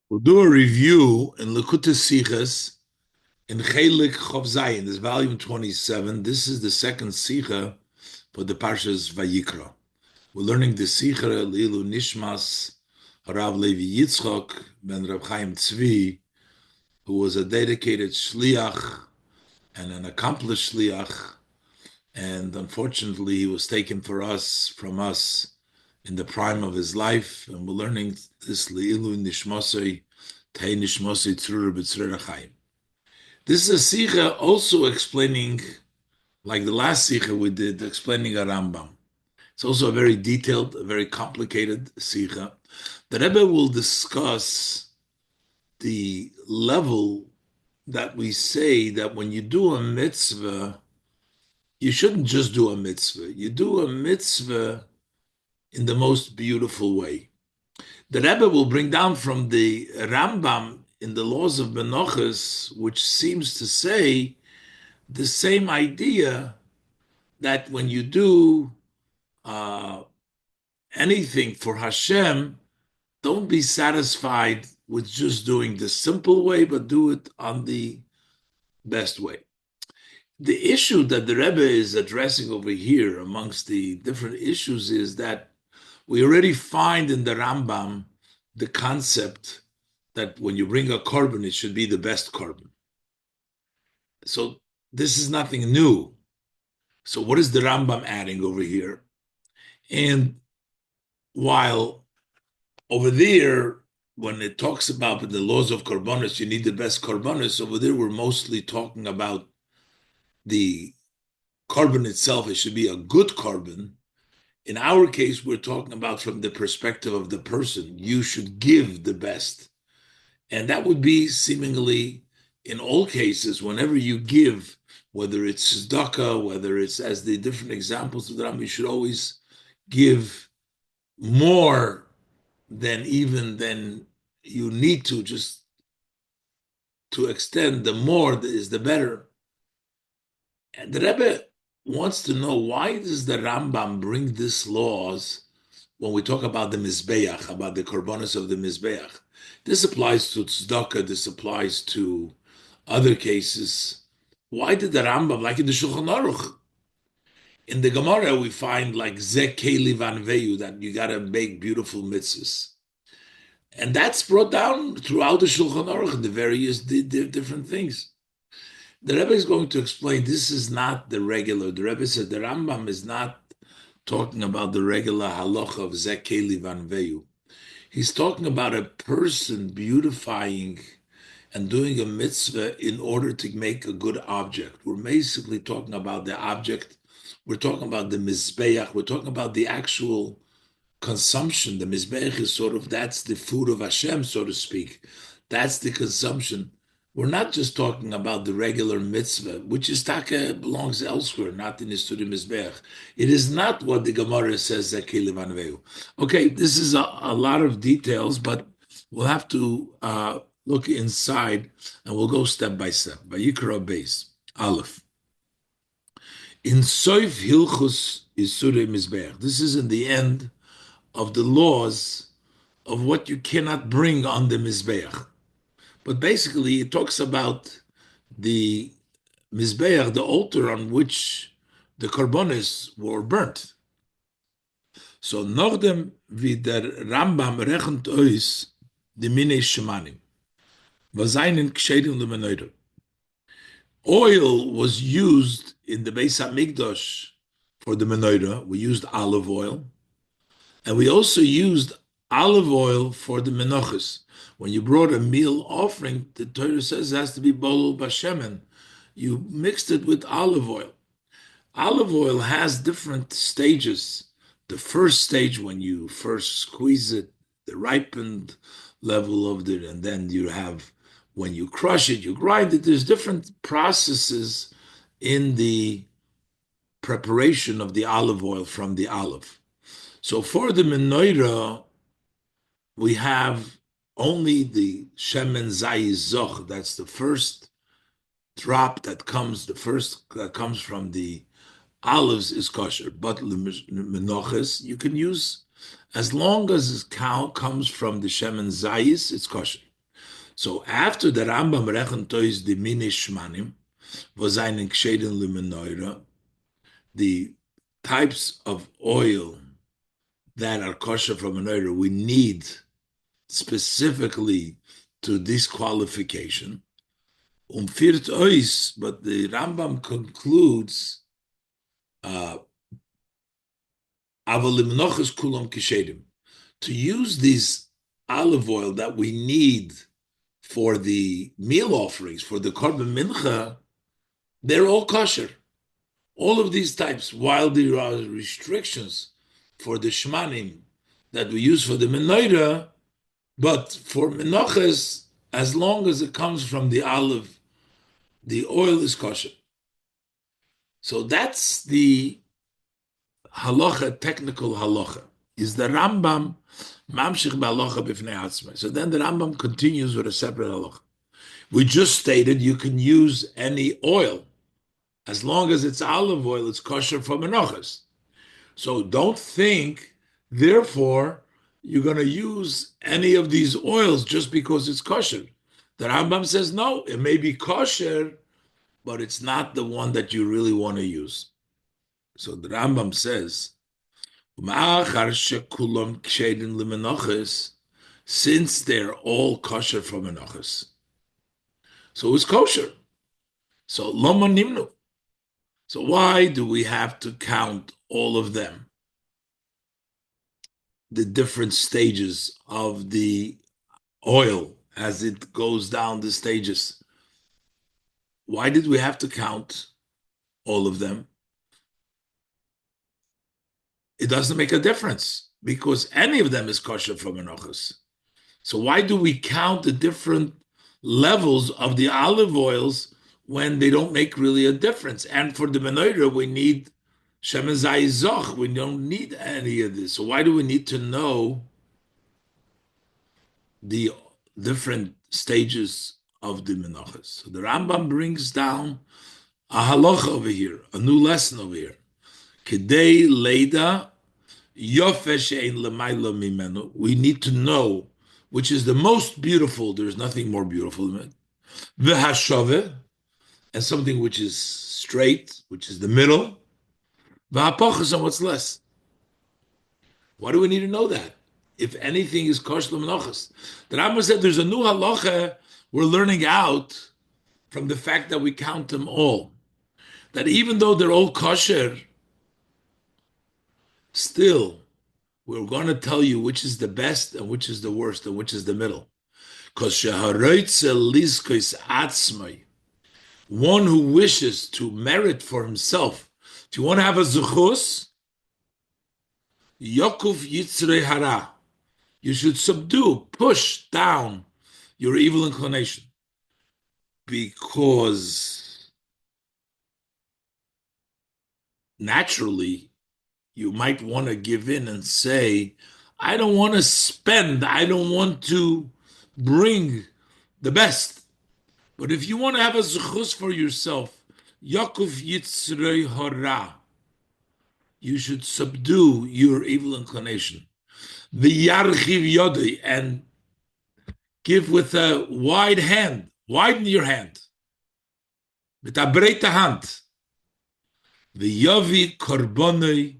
We'll do a review in Likutei Sichas in Chelek Chov Zayin. This is volume 27. This is the second Sicha for the Parshas Vayikra. We're learning the Sicha Lilu Nishmas Harav Levi Yitzchok ben Rabbi Chaim Tzvi, who was a dedicated shliach and an accomplished shliach, and unfortunately he was taken from us in the prime of his life, and we're learning this Lilu Nishmasei Tei Nishmasei Tzrura B'Tzrura Chaim. This is a sikha also explaining, like the last sikha we did, explaining a Rambam. It's also a very detailed, a very complicated sikha. The Rebbe will discuss the level that we say that when you do a mitzvah, you shouldn't just do a mitzvah. You do a mitzvah in the most beautiful way. The Rebbe will bring down from the Rambam in the laws of Menachos, which seems to say the same idea that when you do uh, anything for Hashem, don't be satisfied with just doing the simple way, but do it on the best way. The issue that the Rebbe is addressing over here, amongst the different issues, is that we already find in the Rambam the concept that when you bring a korban, it should be the best korban. So this is nothing new. So what is the Rambam adding over here? And while over there, when it talks about the laws of korbanos, you need the best korbanos, over there we're mostly talking about the korban itself. It should be a good korban. In our case, we're talking about from the perspective of the person. You should give the best. And that would be seemingly in all cases, whenever you give, whether it's tzedakah, whether it's as the different examples of the Rambam, you should always give more than you need to, just to extend. The more is the better. And the Rebbe wants to know, why does the Rambam bring these laws when we talk about the Mizbeach, about the korbanos of the Mizbeach? This applies to tzedakah, this applies to other cases. Why did the Rambam, like in the Shulchan Aruch, in the Gemara, we find like Zeh Keli Vanveyu, that you got to make beautiful mitzvahs. And that's brought down throughout the Shulchan Aruch, the various different things. The Rebbe is going to explain this is not the regular. The Rebbe said the Rambam is not talking about the regular halacha of Zeh Keli Vanveyu. He's talking about a person beautifying and doing a mitzvah in order to make a good object. We're basically talking about the object. We're talking about the mizbeach. We're talking about the actual consumption. The mizbeach is sort of, that's the food of Hashem, so to speak. That's the consumption. We're not just talking about the regular mitzvah, which is taka, belongs elsewhere, not in the studio mizbeach. It is not what the Gemara says, Zakei Levanveu. Okay, this is a lot of details, but we'll have to look inside, and we'll go step by step. Vayikra base, Aleph. In Soif Hilchus Isure Mizbeach. This is in the end of the laws of what you cannot bring on the Mizbeach. But basically, it talks about the Mizbeach, the altar on which the korbanos were burnt. So, Nordem wie der Rambam rechnet ois die Minei Shemanim. Oil was used in the Beis HaMikdash for the menorah. We used olive oil. And we also used olive oil for the menachos. When you brought a meal offering, the Torah says it has to be bolul bashemen. You mixed it with olive oil. Olive oil has different stages. The first stage, when you first squeeze it, the ripened level of it, and then you have, when you crush it, you grind it. There's different processes in the preparation of the olive oil from the olive. So for the menorah, we have only the shemen zayis zoch. That's the first drop that comes, the first that comes from the olives is kosher. But menoches you can use as long as it comes from the shemen zayis, it's kosher. So after the Rambam rechnet tois the minish shmanim, was einen gscheden limenoira, the types of oil that are kosher from an oil we need specifically to disqualification. Viert ois, but the Rambam concludes, uh, kulam kishedim, to use these olive oil that we need for the meal offerings, for the korban mincha, they're all kosher. All of these types, while there are restrictions for the shmanim that we use for the menorah, but for menachas, as long as it comes from the olive, the oil is kosher. So that's the halacha, technical halacha. Is the Rambam mamshich b'halacha b'fnei atzmai. So then the Rambam continues with a separate halacha. We just stated you can use any oil. As long as it's olive oil, it's kosher for menachas. So don't think, therefore, you're going to use any of these oils just because it's kosher. The Rambam says, no, it may be kosher, but it's not the one that you really want to use. So the Rambam says, since they're all kosher for menachas, so it's kosher. So lama nimnu. So why do we have to count all of them? The different stages of the oil as it goes down the stages. Why did we have to count all of them? It doesn't make a difference because any of them is kosher for menachas. So why do we count the different levels of the olive oils when they don't make really a difference? And for the menorah, we need shemen zayis zoch. We don't need any of this. So why do we need to know the different stages of the menachas? So the Rambam brings down a halacha over here, a new lesson over here. Kedei leida yofesh ein lemaila mimenu. We need to know which is the most beautiful. There's nothing more beautiful than it. V'hashove, and something which is straight, which is the middle. V'hapachas, and what's less. Why do we need to know that? If anything is kosher l'menachas. The Rambam said there's a new halacha we're learning out from the fact that we count them all. That even though they're all kosher, still, we're going to tell you which is the best and which is the worst and which is the middle. Because one who wishes to merit for himself, if you want to have a zuchus, Yokuf Yitzrei Hara, you should subdue, push down your evil inclination. Because naturally, you might want to give in and say, I don't want to spend, I don't want to bring the best. But if you want to have a zuchus for yourself, Yakuf Yitzrei Hara, you should subdue your evil inclination. V'yarchiv yodei, and give with a wide hand, widen your hand. With a breite hand. V'yavi korbonei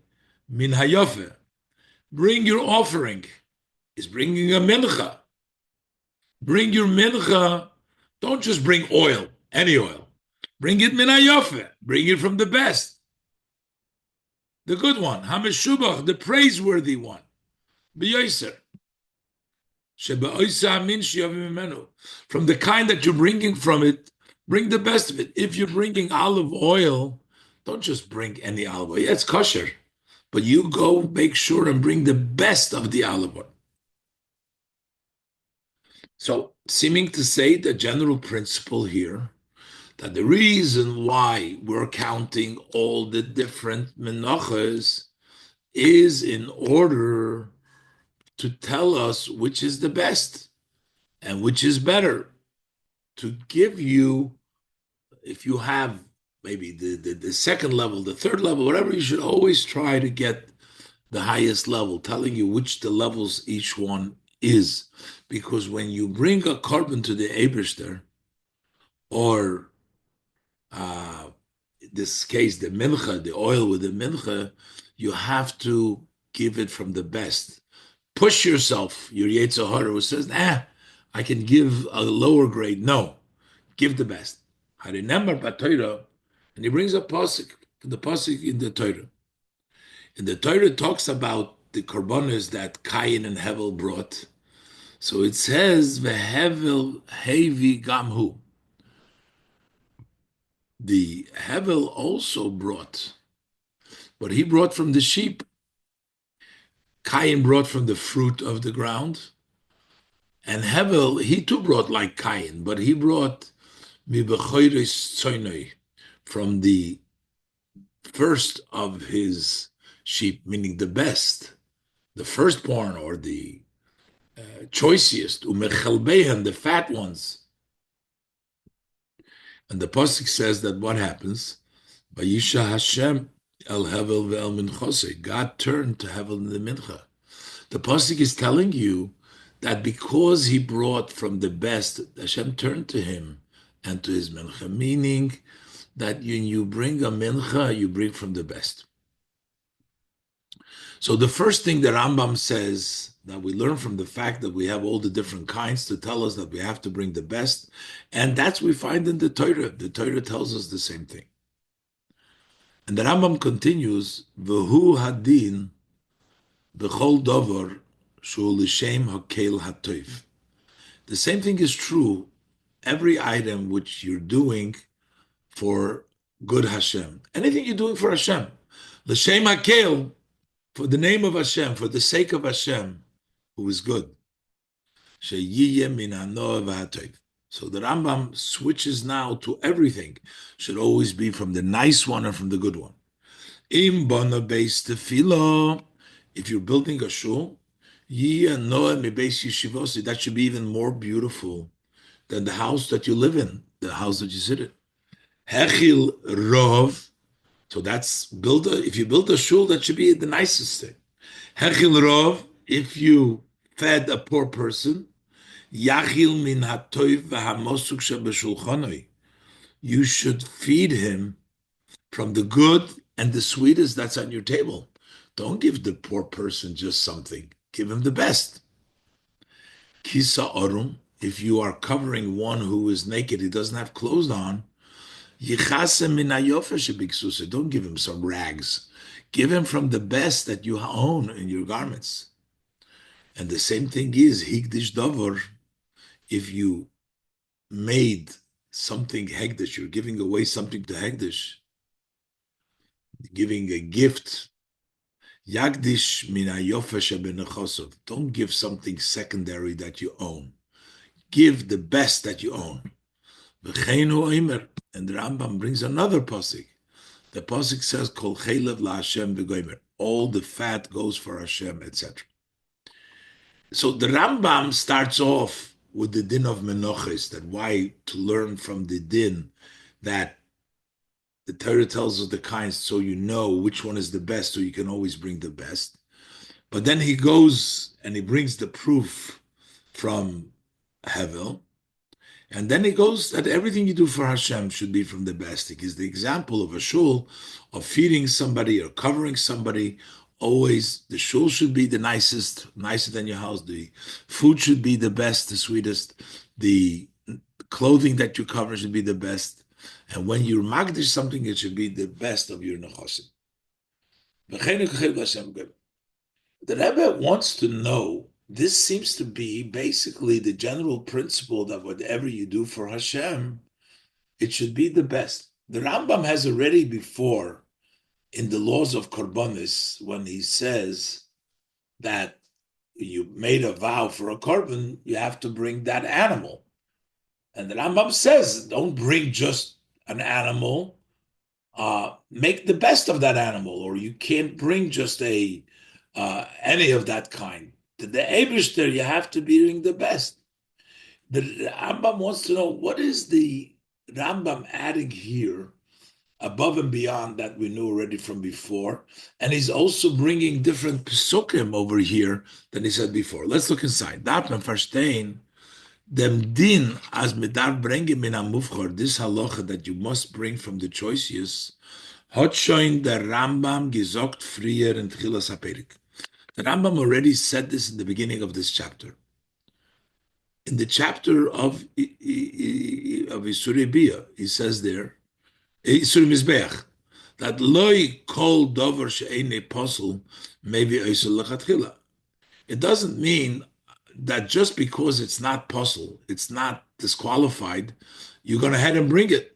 min hayofe. Bring your offering. Is bringing a mincha. Bring your mincha. Don't just bring oil, any oil. Bring it min hayofe. Bring it from the best. The good one. Hameshubach, the praiseworthy one. B'yoser. From the kind that you're bringing from it, bring the best of it. If you're bringing olive oil, don't just bring any olive oil. Yeah, it's kosher. But you go make sure and bring the best of the olive oil. So, seeming to say the general principle here, that the reason why we're counting all the different menachas is in order to tell us which is the best and which is better. To give you, if you have maybe the second level, the third level, whatever, you should always try to get the highest level, telling you which the levels each one is because when you bring a carbon to the Eberster, or uh, this case, the mincha, the oil with the mincha, you have to give it from the best. Push yourself, your Yetzer Hara, who says, I can give a lower grade. No, give the best. I remember Torah, and he brings a pasuk, the pasuk in the Torah. And the Torah talks about the korbanos that Cain and Hevel brought. So it says, "Vehevel hevi gamhu." The Hevel also brought, but he brought from the sheep. Cain brought from the fruit of the ground, and Hevel he too brought like Cain, but he brought mi bechoros tzoynoi, from the first of his sheep, meaning the best, the firstborn or the choicest, umechelbehem, the fat ones. And the pasuk says that what happens? Vayisha Hashem el Hevel ve'el minchose. God turned to Hevel and the mincha. The pasuk is telling you that because he brought from the best, Hashem turned to him and to his mincha, meaning that when you bring a mincha, you bring from the best. So the first thing that Rambam says that we learn from the fact that we have all the different kinds to tell us that we have to bring the best, and that's what we find in the Torah. The Torah tells us the same thing. And the Rambam continues, V'hu hadin b'chol dover shu l'shem hakel hatoiv. The same thing is true, every item which you're doing for good Hashem. Anything you're doing for Hashem. L'shem hakel, for the name of Hashem, for the sake of Hashem, who is good. So the Rambam switches now to everything. Should always be from the nice one and from the good one. Im bana beis tefillah, if you're building a shul, that should be even more beautiful than the house that you live in, the house that you sit in. Hechil rov, so that's if you build a shul, that should be the nicest thing. Hechil rov, if you fed a poor person, yachil min hatoiv v'hamosuk shebeshulchanoi, you should feed him from the good and the sweetest that's on your table. Don't give the poor person just something. Give him the best. Kisa orum, if you are covering one who is naked, he doesn't have clothes on, don't give him some rags. Give him from the best that you own in your garments. And the same thing is higdish davar. If you made something hegdish, you're giving away something to hegdish, giving a gift. Yagdish mina yofesh benechosov. Don't give something secondary that you own. Give the best that you own. And the Rambam brings another pasuk. The pasuk says, "Kol chelev laHashem v'goymer." All the fat goes for Hashem, etc. So the Rambam starts off with the din of menoches, that why to learn from the din that the Torah tells us the kinds, so you know which one is the best, so you can always bring the best. But then he goes and he brings the proof from Hevel, and then he goes that everything you do for Hashem should be from the best. He gives the example of a shul, of feeding somebody or covering somebody. Always, the shul should be the nicest, nicer than your house. The food should be the best, the sweetest. The clothing that you cover should be the best. And when you magdish something, it should be the best of your nechosim. The Rebbe wants to know, this seems to be basically the general principle that whatever you do for Hashem, it should be the best. The Rambam has already before, in the laws of Korbanis, when he says that you made a vow for a korban, you have to bring that animal. And the Rambam says, don't bring just an animal, make the best of that animal, or you can't bring just any of that kind. To the Eibishter, you have to bring the best. The Rambam wants to know, what is the Rambam adding here above and beyond that we knew already from before. And he's also bringing different psukim over here than he said before. Let's look inside. Darf man verstehen, dem din as medar bringen min amufchor, this halacha that you must bring from the choices, hat schon der Rambam gesagt früher in Tchilas HaPerik. The Rambam already said this in the beginning of this chapter. In the chapter of Isurei Bia, he says there, Isurei Mizbeach, that loy kol dover she'ene apostle maybe oisel lechatchila. It doesn't mean that just because it's not possible, it's not disqualified, you're going to head and bring it.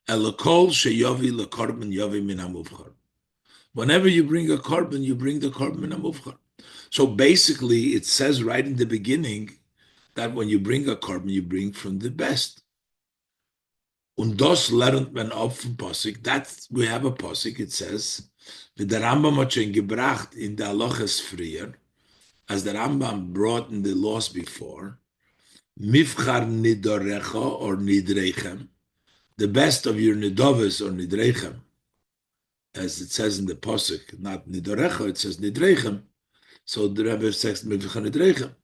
Elokol sheyavi lekorban yavi min hamuvchar. Whenever you bring a korban, you bring the korban min hamuvchar. So basically, it says right in the beginning that when you bring a korban, you bring from the best. Und das lernt man ab vom Posik. That we have a Posik. It says, "Wie der Rambam hat schon gebracht in der Aloches früher, as the Rambam brought in the laws before, Mifchar nidorecha or nidrechem, the best of your nidoves or nidrechem, as it says in the Posik, not nidorecha, it says nidrechem. So the Rebbe says Mifchar nidrechem.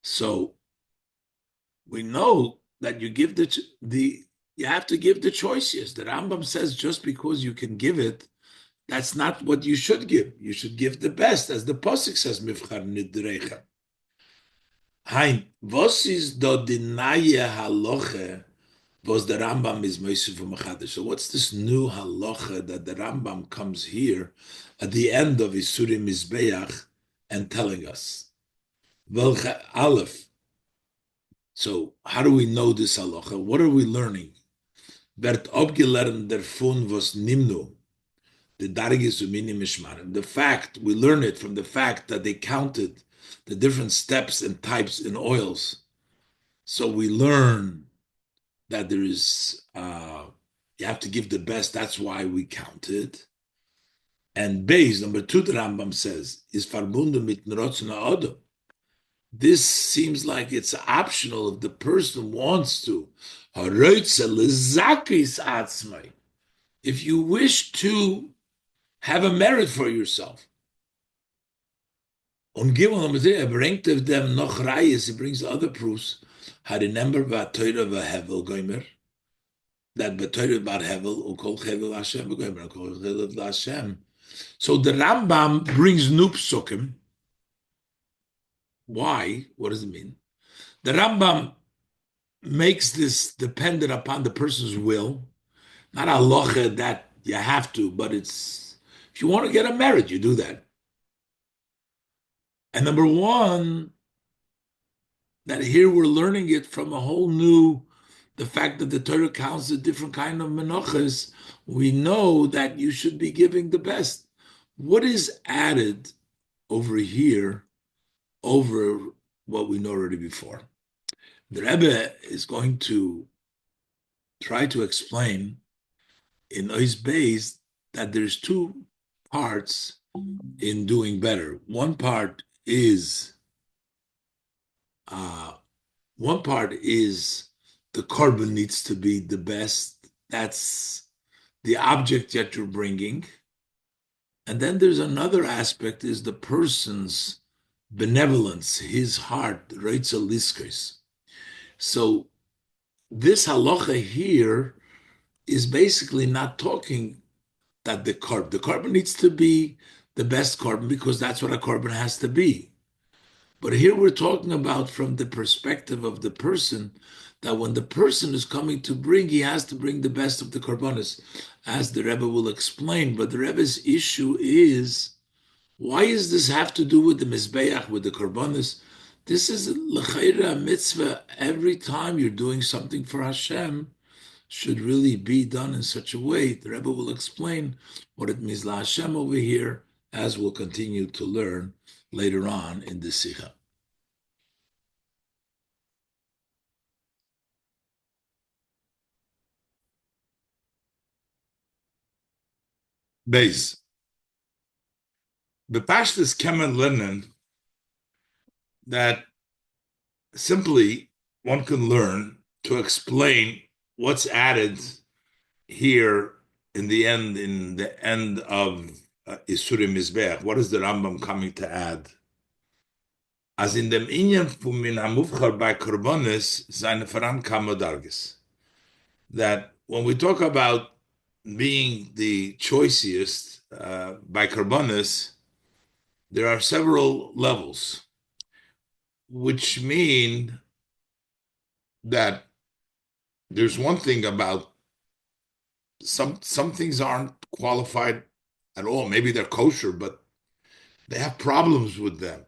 So we know that you give the you have to give the choices. The Rambam says just because you can give it, that's not what you should give. You should give the best, as the Pasuk says, Mifchar nidrecha. Hein, was is do dinaye haloche, was the Rambam is Meisuf Machadish. So what's this new haloche that the Rambam comes here at the end of Isurim Mizbeach and telling us? Welche Aleph. So how do we know this halacha? What are we learning? Werd abgelernt davon was nimnu, the dargis umini mishmarim. The fact, we learn it from the fact that they counted the different steps and types in oils. So we learn that there is, you have to give the best. That's why we counted. And base, number 2, the Rambam says, is verbunden mit nrotzna adam. This seems like it's optional if the person wants to. If you wish to have a merit for yourself. Und bringt them noch Reis, he brings other proofs. I remember that Hevel about Hevel, Ukol Hevel Hashem, Ukol Hevel Hashem. So the Rambam brings new psukim. Why? What does it mean? The Rambam makes this dependent upon the person's will. Not halacha that you have to, but it's, if you want to get a merit, you do that. And number 1, that here we're learning it from a whole new, the fact that the Torah counts a different kind of menachas, we know that you should be giving the best. What is added over here over what we know already before? The Rebbe is going to try to explain in Ois Beis that there's 2 parts in doing better. One part is the korban needs to be the best. That's the object that you're bringing. And then there's another aspect, is the person's benevolence, his heart, Reitzel Liskes. So this halacha here is basically not talking that the korban needs to be the best korban because that's what a korban has to be. But here we're talking about from the perspective of the person, that when the person is coming to bring, he has to bring the best of the korbanos, as the Rebbe will explain. But the Rebbe's issue is, why does this have to do with the Mizbeach, with the korbanos? This is l'chayra mitzvah. Every time you're doing something for Hashem, should really be done in such a way. The Rebbe will explain what it means la Hashem over here, as we'll continue to learn later on in the Sikha. Beis. The Pashtus Kemen Lenin, that simply one can learn to explain what's added here in the end of Isurim Mizbeach, what is the Rambam coming to add? As in dem Inyan von min hamufchar by Korbanis seine Veran Kamodargis. That when we talk about being the choicest by Korbanis, there are several levels, which mean that there's one thing about some things aren't qualified at all. Maybe they're kosher, but they have problems with them.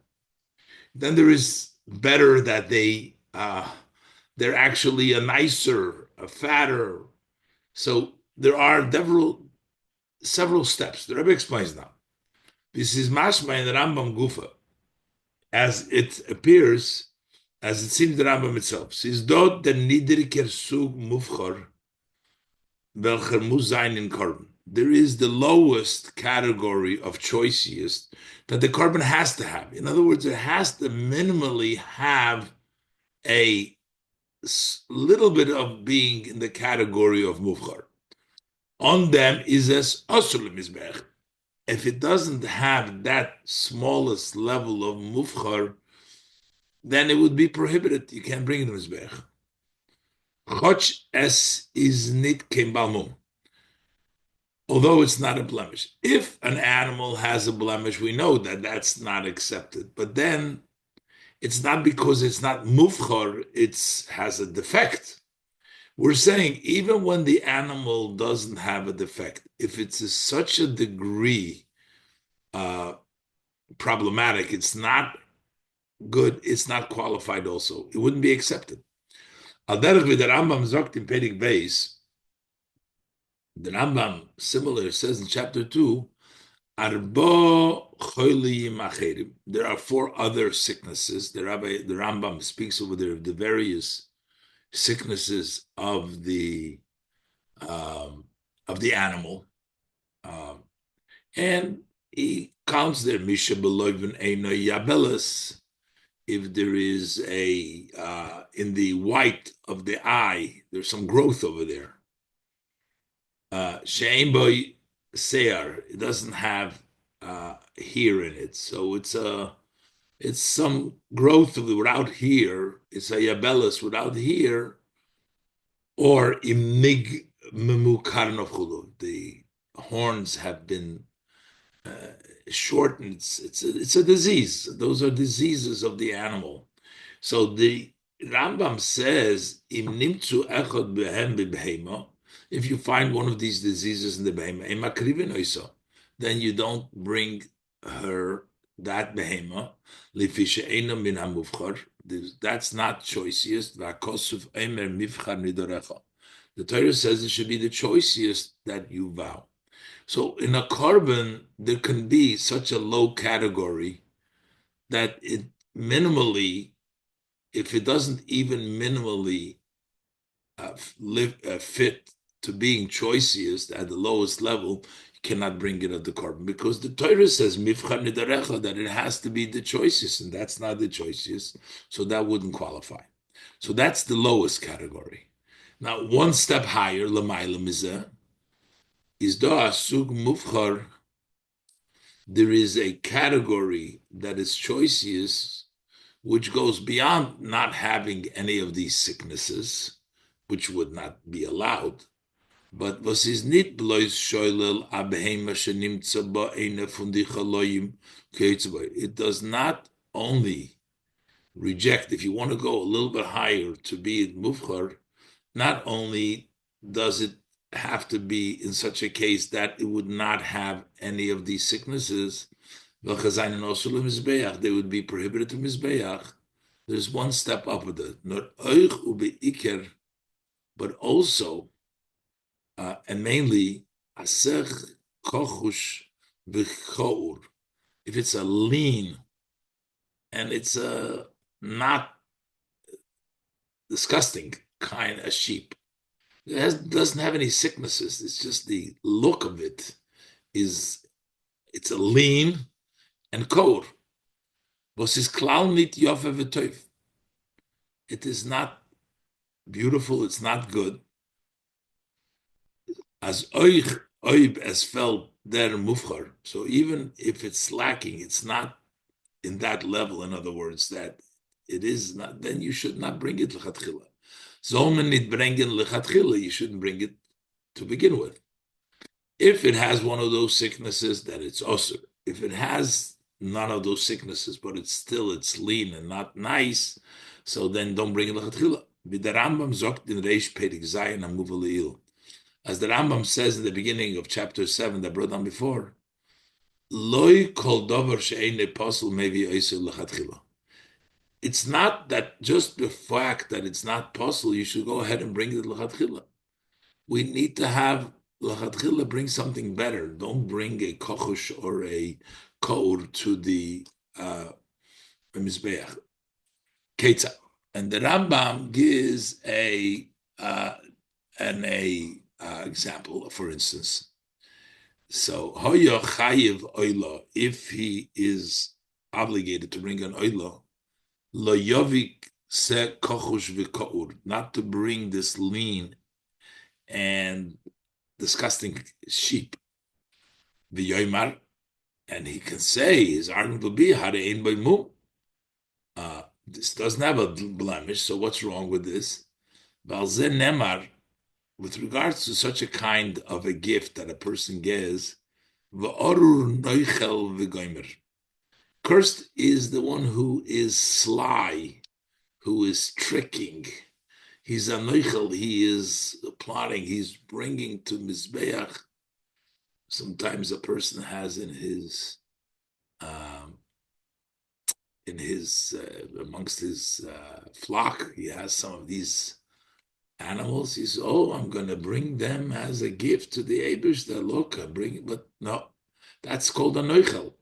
Then there is better that they're actually a nicer, a fatter. So there are several steps. The Rebbe explains now. This is mashma in the Rambam Gufa, as it appears, as it seems the Rambam itself. Says dort der niedriger Sug mufchar welcher muss sein in carbon. There is the lowest category of choicest that the carbon has to have. In other words, it has to minimally have a little bit of being in the category of mufchar. On them is as osur lemizbech. If it doesn't have that smallest level of mufchar, then it would be prohibited. You can't bring it to mizbech. Choch es is nit kein balmum. Although it's not a blemish. If an animal has a blemish, we know that that's not accepted. But then it's not because it's not mufchar, it has a defect. We're saying even when the animal doesn't have a defect, if it's to such a degree problematic, it's not good, it's not qualified also. It wouldn't be accepted. Al derech wie der Rambam sagt in Perek Beis, the Rambam similar says in chapter 2, Arbo cholim acherim. There are four other sicknesses. The Rambam speaks over there of the various sicknesses of the animal, and he counts there misha beloivin eino yabelis. If there is a in the white of the eye, there's some growth over there. She'ein boy se'ar, it doesn't have hair in it, so it's some growth without hair. It's a yabelis without hair, or imnig memukarnochulu. The horns have been shortened. It's a disease. Those are diseases of the animal. So the Rambam says, Im nimtzu echad behem b'behema, if you find one of these diseases in the behema, then you don't bring her that behema. That's not choicest. The Torah says it should be the choicest that you vow. So in a carbon, there can be such a low category that it minimally, if it doesn't even minimally fit to being choicest at the lowest level, you cannot bring it at the carbon, because the Torah says mifchan nidarecha, that it has to be the choicest, and that's not the choicest, so that wouldn't qualify. So that's the lowest category. Now, one step higher, l'mayla mizeh, is da sug mufchar. There is a category that is choicest, which goes beyond not having any of these sicknesses, which would not be allowed. But was is nit blois shoylel abheima shenimtza ba'ena fundi chaloyim keitzbay. It does not only reject, if you want to go a little bit higher to be mufchar, not only does it have to be in such a case that it would not have any of these sicknesses, they would be prohibited to mizbeach. There's one step up with it, not oich ubeikir, but also and mainly asech kochush b'chour. If it's a lean and it's a not disgusting kind of sheep, doesn't have any sicknesses. It's just the look of it it's a lean and kour. Was is klau nit yofe v'toif. It is not beautiful. It's not good. As oich Oib as felt der mufchar. So even if it's lacking, it's not in that level. In other words, that it is not. Then you should not bring it lechatchila. Zolman nit brengen lechatchila. You shouldn't bring it to begin with. If it has one of those sicknesses, then it's osur. If it has none of those sicknesses, but it's lean and not nice, so then don't bring it lechatchila. The Rambam zogt in Reish Pedig Zayin Amuv. As the Rambam says in the beginning of chapter 7 that brought down before, Loi kol dover she'ein apostle maybe lechatchila. It's not that just the fact that it's not possible, you should go ahead and bring it lechatchila. We need to have lechatchila bring something better. Don't bring a kochush or a kour to the mizbeach. Ketza. And the Rambam gives an example, for instance. So hoya chayiv oila, if he is obligated to bring an oila, lo yovik se kochush v'kour, not to bring this lean and disgusting sheep. V'yoymar, and he can say his argument will be harein by mum. This doesn't have a blemish, so what's wrong with this? Valzen nemar, with regards to such a kind of a gift that a person gives, v'orur noichel v'goymer. Cursed is the one who is sly, who is tricking. He's a noichel, he is plotting, he's bringing to Mizbeach. Sometimes a person has um, in his amongst his flock, he has some of these animals. He says, "Oh, I'm going to bring them as a gift to the Abish. That look, I bring it." But no, that's called a noichel.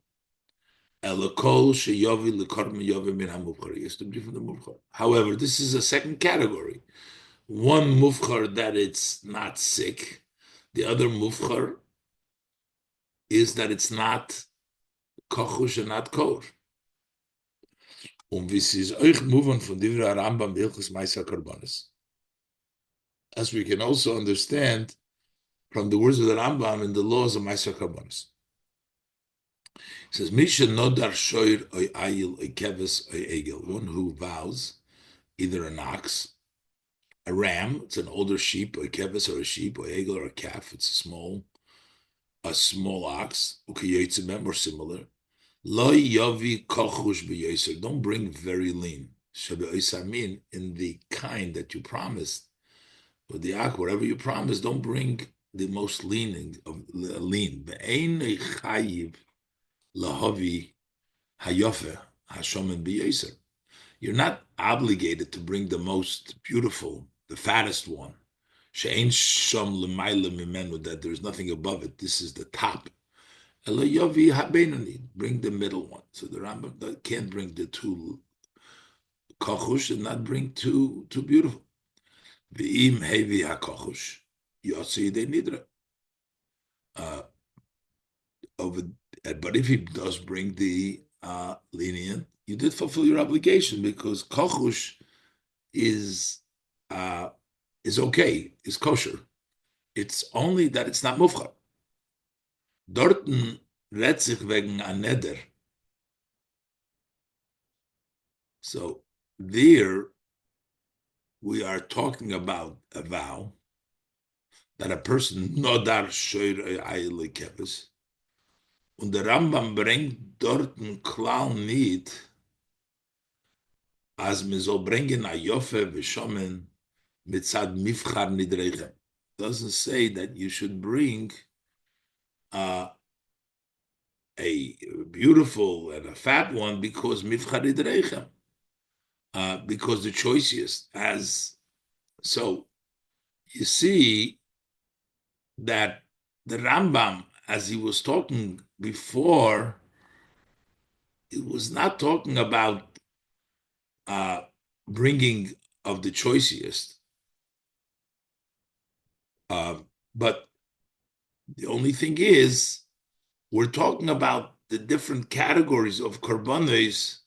Elokol sheyovi lekorm yovi min hamufchar. He has to be from the mufchar. However, this is a second category. One mufchar that it's not sick. The other mufchar is that it's not kochush and not kor. This is euch moving from Divrei Rambam Hilchos Ma'aser Korbanos. As we can also understand from the words of the Rambam in the laws of Ma'aser Korbanos. It says, Misha nodar shoir oy ayil oy keves oy egel. One who vows either an ox, a ram, it's an older sheep, oy keves or a sheep, oy egel or a calf, it's a small ox, ukiyotzimem or similar. Lo yavi kochush b'yoser. Don't bring very lean. Shabe'osamin, in the kind that you promised. With the ak, whatever you promised, don't bring the most lean of lean. Ve'ein chayiv lahavi hayofe hashomen b'yoser. You're not obligated to bring the most beautiful, the fattest one. She'ein shom l'mayla mimenu, that there's nothing above it. This is the top. Bring the middle one. So the Rambam can't bring the too kochush and not bring too beautiful. V'im hevi hakochush yotzi de nidra. Over, but if he does bring the lenient, you did fulfill your obligation because kochush is okay, is kosher. It's only that it's not mufchar. Dorten redt sich wegen a neder. So there we are talking about a vow that a person nodar shoir ayile keves. Und der Rambam bringt dort ein Klau nicht, als man soll bringen a Yofe v'shomen mitzad mifchar nidrechem. Doesn't say that you should bring a beautiful and a fat one because mifchar nidrechem. Because the choicest as so you see that the Rambam, as he was talking before, it was not talking about bringing of the choicest, but the only thing is we're talking about the different categories of korbanos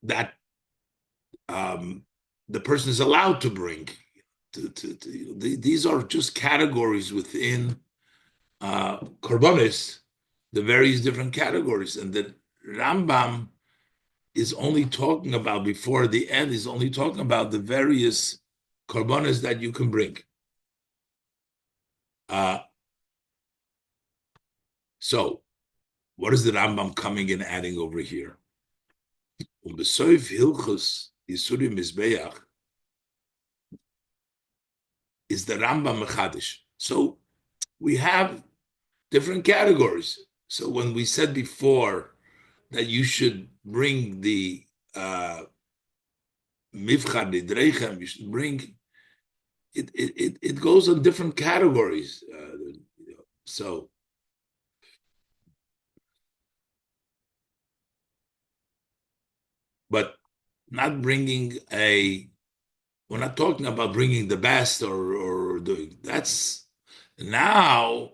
that the person is allowed to bring These are just categories within korbanos, the various different categories, and the Rambam is only talking about before the end is only talking about the various korbanos that you can bring. Uh, so, what is the Rambam coming and adding over here? Besoif Hilchus Yisuri Mizbeach is the Rambam Mechadish. So we have different categories. So when we said before that you should bring the Mivchad Nidreichem, you should bring it goes on different categories. So, but not bringing a we're not talking about bringing the best or doing that's now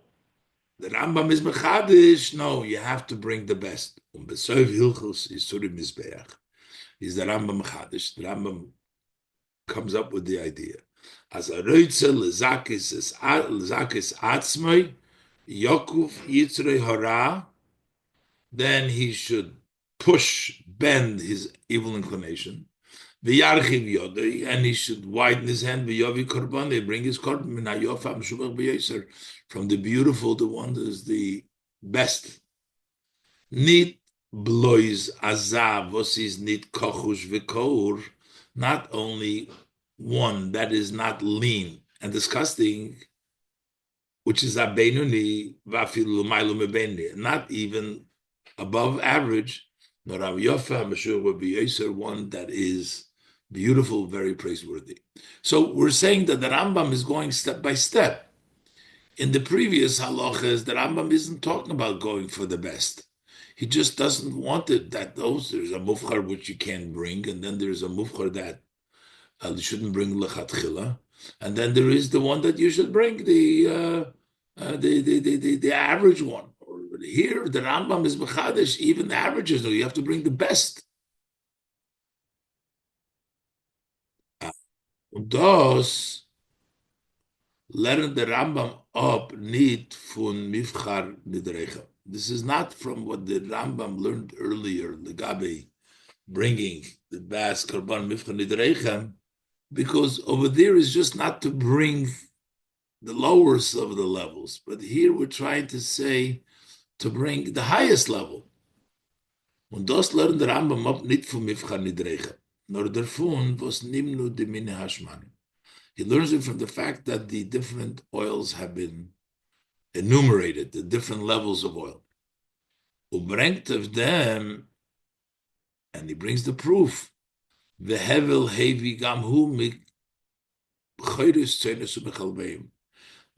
the Rambam is mechadish. No, you have to bring the best. Besoiv hilchos yisurim mizbeach is the Rambam mechadish. The Rambam comes up with the idea as a roitze lezakis atzmai Yakuf yitzrei hara. Then he should bend his evil inclination. V'yarchiv yodei, and he should widen his hand. V'yovi korban, they bring his korban min hayofam shubach b'yoser, from the beautiful, the one that is the best. Nit blois azav, was is nit kochush v'kour, not only one that is not lean and disgusting, which is abenuni v'afilu mailu mebeni, not even above average, nor Yofa Mashur would be one that is beautiful, very praiseworthy. So we're saying that the Rambam is going step by step. In the previous halachas, the Rambam isn't talking about going for the best. He just doesn't want it. That there's a mufchar which you can't bring, and then there's a mufchar that you shouldn't bring lechatchila, and then there is the one that you should bring the average one. Here, the Rambam is mechadish, even the averages, no, you have to bring the best. Thus, learn the Rambam up need fun mifchar nidrecha. This is not from what the Rambam learned earlier, legabe, bringing the best karban mifchar nidrecha, because over there is just not to bring the lowest of the levels, but here we're trying to say to bring the highest level. Und das lernt der Rambam ab nicht vom Mifchar Nidrecha, nor davon was nimnu de mine hashmanim. He learns it from the fact that the different oils have been enumerated, the different levels of oil. Ubrengt of them, and he brings the proof. The hevel hevi gamhu mik chayris tzenes ubechalbeim.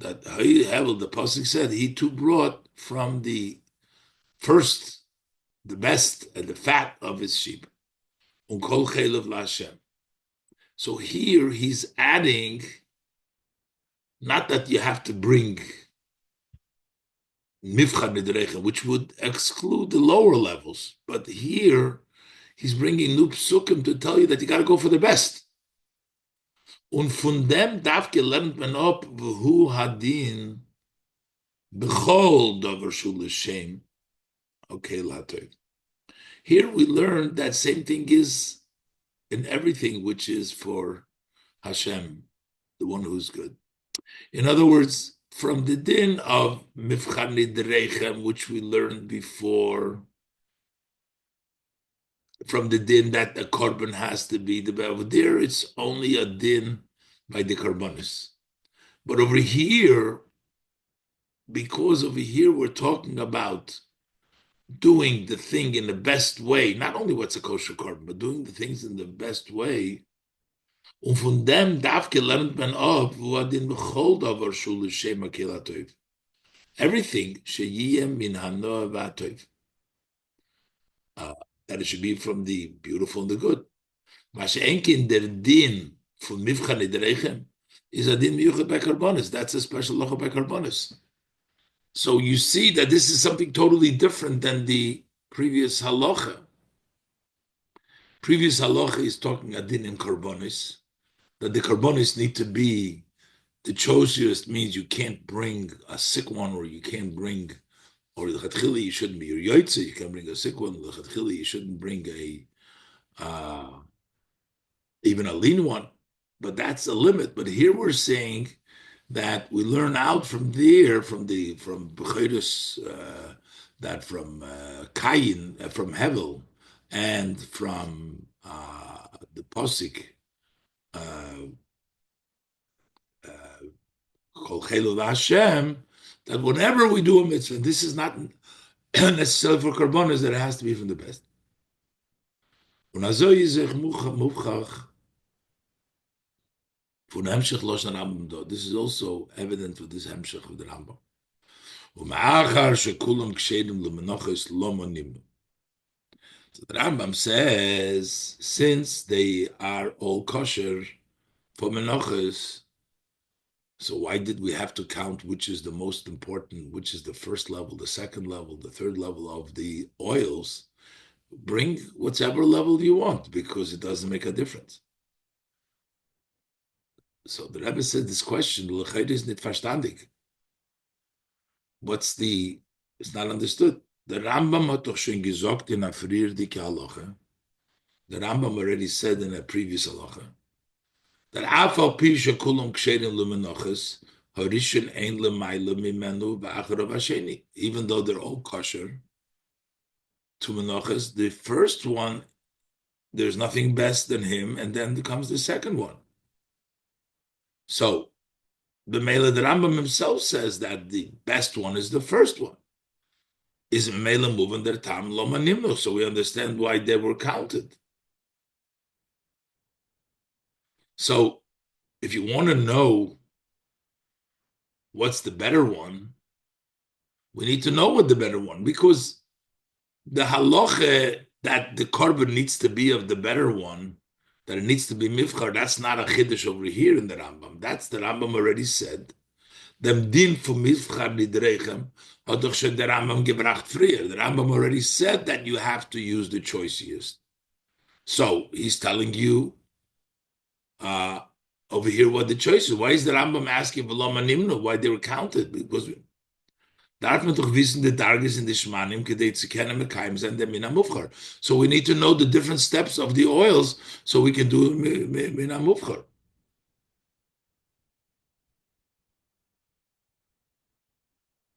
That hevel, the pasuk said, he too brought from the first, the best and the fat of his sheep. Unkol chaylev laHashem. So here he's adding, not that you have to bring mifchad nidrecha, which would exclude the lower levels, but here he's bringing new psukim to tell you that you got to go for the best. Und von dem darf lernt man ab, who hadin bechol davar shul l'shem. Okay, latoi. Here we learn that same thing is in everything which is for Hashem, the one who's good. In other words, from the din of Mifchar Nidreichem, which we learned before, from the din that the korban has to be the over there, it's only a din by the korbanos. But over here, because over here we're talking about doing the thing in the best way, not only what's a kosher korban, but doing the things in the best way. Und von dem darf gelernt man ab, wo adin bechol davar shul l'shem hakol hatov. Everything sheyiyem min hanoah v'hatov. That it should be from the beautiful and the good. Mas enkin der din von mivchan nidreichem is a din miyuchat by karbonis. That's a special lacha by karbonis. So you see that this is something totally different than the previous halacha. Previous halacha is talking adin in karbonis, that the karbonis need to be the choicest means you can't bring a sick one, or you can't bring, or lechatchila you shouldn't be your yoitze. You can bring a sick one. Lechatchila you shouldn't bring a even a lean one, but that's a limit. But here we're saying that we learn out from there, from Bechoros, that from Kayin, from Hevel, and from the Posik, uh, Kol Chelu Hashem, that whenever we do a mitzvah, this is not necessarily for karbonos, that it has to be from the best. This is also evident for this Hemshech of the Rambam. So the Rambam says, since they are all kosher for menachos, so why did we have to count which is the most important, which is the first level, the second level, the third level of the oils? Bring whatever level you want, because it doesn't make a difference. So the Rebbe said this question, is nicht verstandig. It's not understood. The Rambam hat doch schon gesagt in a früher dike halacha. The Rambam already said in a previous halacha that afal pisha kulam ksherim lumenoches harishon ein lemayla mimenu va'acharav hasheni. Even though they're all kosher to menoches, the first one, there's nothing best than him, and then comes the second one. So the Mela, the Rambam himself says that the best one is the first one. Is Mela moving their tam lomanimno? So we understand why they were counted. So if you want to know what's the better one, we need to know what the better one, because the halacha that the korban needs to be of the better one, that it needs to be mifchar, that's not a chiddush over here in the Rambam. That's the Rambam already said. Dem din for mifchar nidrechem hat doch schon der Rambam gebracht früher. The Rambam already said that you have to use the choicest. So he's telling you over here what the choice is. Why is the Rambam asking why they were counted? Because darf man doch wissen, the Dargis in the Shmanim, kedei zu kennen mekayim sind der Mina Mufchar. So we need to know the different steps of the oils so we can do Mina Mufchar.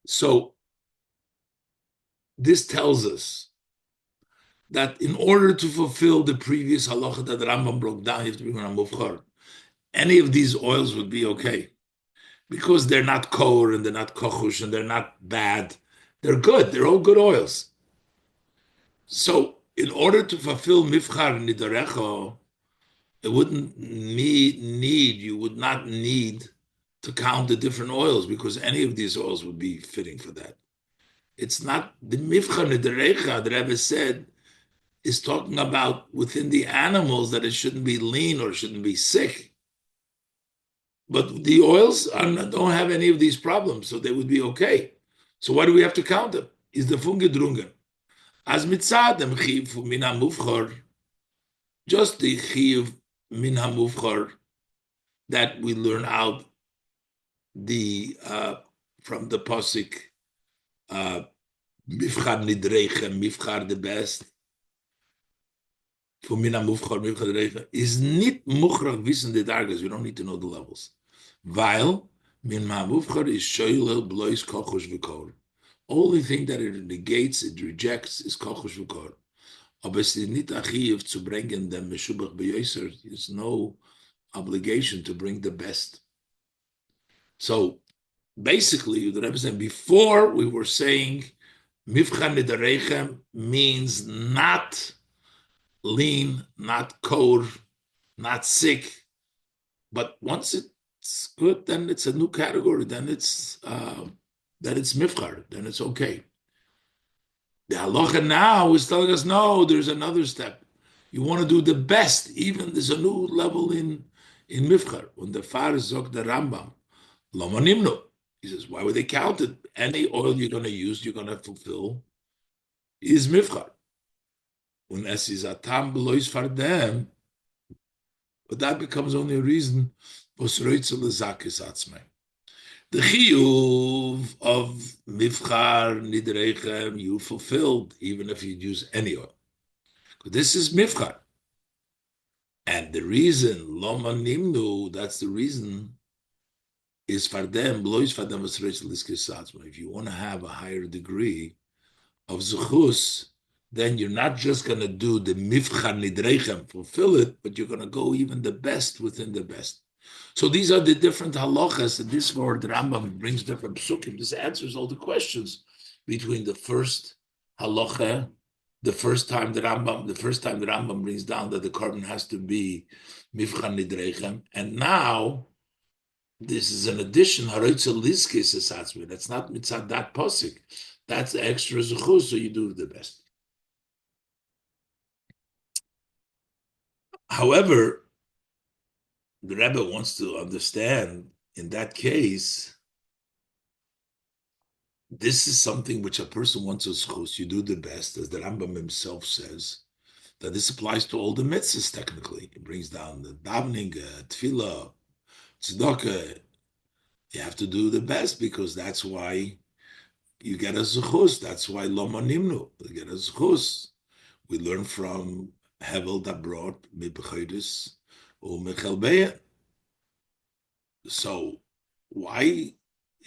So this tells us that in order to fulfill the previous halacha that the Rambam broke down, you have to be Mina Mufchar. Any of these oils would be okay, because they're not kor and they're not kochush and they're not bad. They're good. They're all good oils. So in order to fulfill mifchar nidarecho, it wouldn't you would not need to count the different oils, because any of these oils would be fitting for that. It's not the mifchar nidarecha that Rebbe said is talking about within the animals, that it shouldn't be lean or shouldn't be sick. But the oils don't have any of these problems, so they would be okay. So why do we have to count them? Is the fungedrungen? As mitzad dem chiv min hamufchar, just the chiv min hamufchar that we learn out the from the pasuk mifchar nidrechem, mifchar the best. For min hamufchar mifchar nidrechem is nit muchrach wissen the dargas. We don't need to know the levels. Weil min hamufchar is shoylel blois kochush v'kor. Only thing that it negates, it rejects, is kochush v'kor. Obviously, nit achiv to bring in them meshubach b'yoser. There's no obligation to bring the best. So basically, the Rebbe said before we were saying mifchan nidarechem means not lean, not kor, not sick. But once it's good, then it's a new category. Then it's mifchar. Then it's okay. The halacha now is telling us, no, there's another step. You want to do the best. Even there's a new level in mifchar. When the Faris zog the Rambam, lama nimno. He says, why were they counted? Any oil you're going to use, you're going to fulfill, is mifchar. When es is atam belois fardem, But that becomes only a reason for Sroitzel Zakis Atzmai. The chiyuv of mifchar nidrechem you fulfilled, even if you use any oil. This is mifchar. And the reason, loma nimnu, that's the reason, is for them, blois for them, if you want to have a higher degree of zuchus, then you're not just going to do the mifchar nidrechem, fulfill it, but you're going to go even the best within the best. So these are the different halachas, and this word the Rambam brings different psukim. This answers all the questions between the first halacha, the first time the Rambam brings down that the carbon has to be mifchan nidrechem, and now this is an addition haroitzel liskis esatzmi. That's not mitzad that posik. That's extra zuchus, so you do the best. However, the Rebbe wants to understand in that case, this is something which a person wants to schos. You do the best, as the Rambam himself says, that this applies to all the mitzvahs technically. It brings down the davening, tefillah, tzedakah. You have to do the best because that's why you get a zechus. That's why loma nimnu, you get a zechus. We learn from Hevel that brought mibechoidus or mechelbeya. So why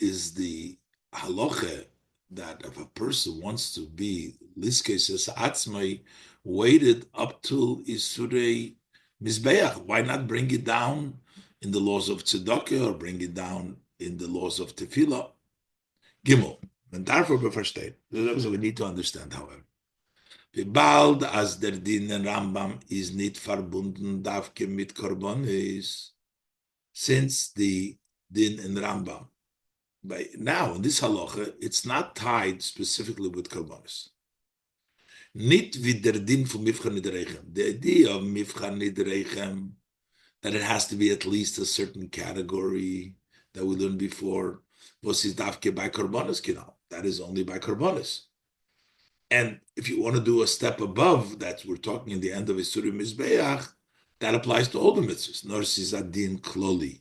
is the halacha that if a person wants to be liskes atzmai waited up till isurei mizbeach? Why not bring it down in the laws of tzedakah or bring it down in the laws of tefillah? Gimel. And therefore we verstehen. That's what we need to understand, however. Bald as der Din in Rambam is nicht verbunden davke mit korbanis, since the Din in Rambam, by now in this halacha, it's not tied specifically with korbanis. Nicht wie der Din von Mifchan Nidrechem. The idea of Mifchan Nidrechem, that it has to be at least a certain category that we learned before, was is davke by korbanis kinal. That is only by korbanis. And if you want to do a step above that, we're talking in the end of Isurim Mizbeach, that applies to all the mitzvahs. Nor is adin kloli.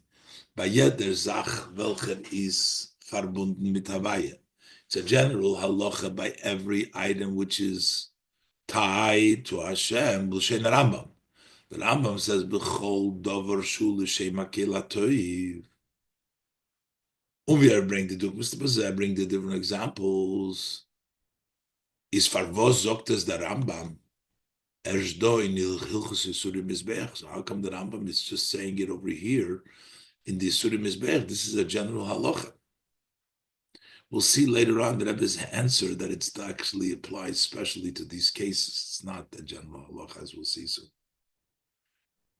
By jeder Zach welcher is verbunden mit Havaya. It's a general halacha by every item which is tied to Hashem. B'shein Rambam. The Rambam says, "B'chol dover shu l'shem akela toiv." We bring the bring the different examples. Is farvos zoktes der Rambam ershdo in Hilchos Yisurim Mizbeach. So how come the Rambam is just saying it over here in the Yisurim Mizbeach? This is a general halacha. We'll see later on that Rebbe's answer that it actually applies especially to these cases. It's not a general halacha, as we'll see soon.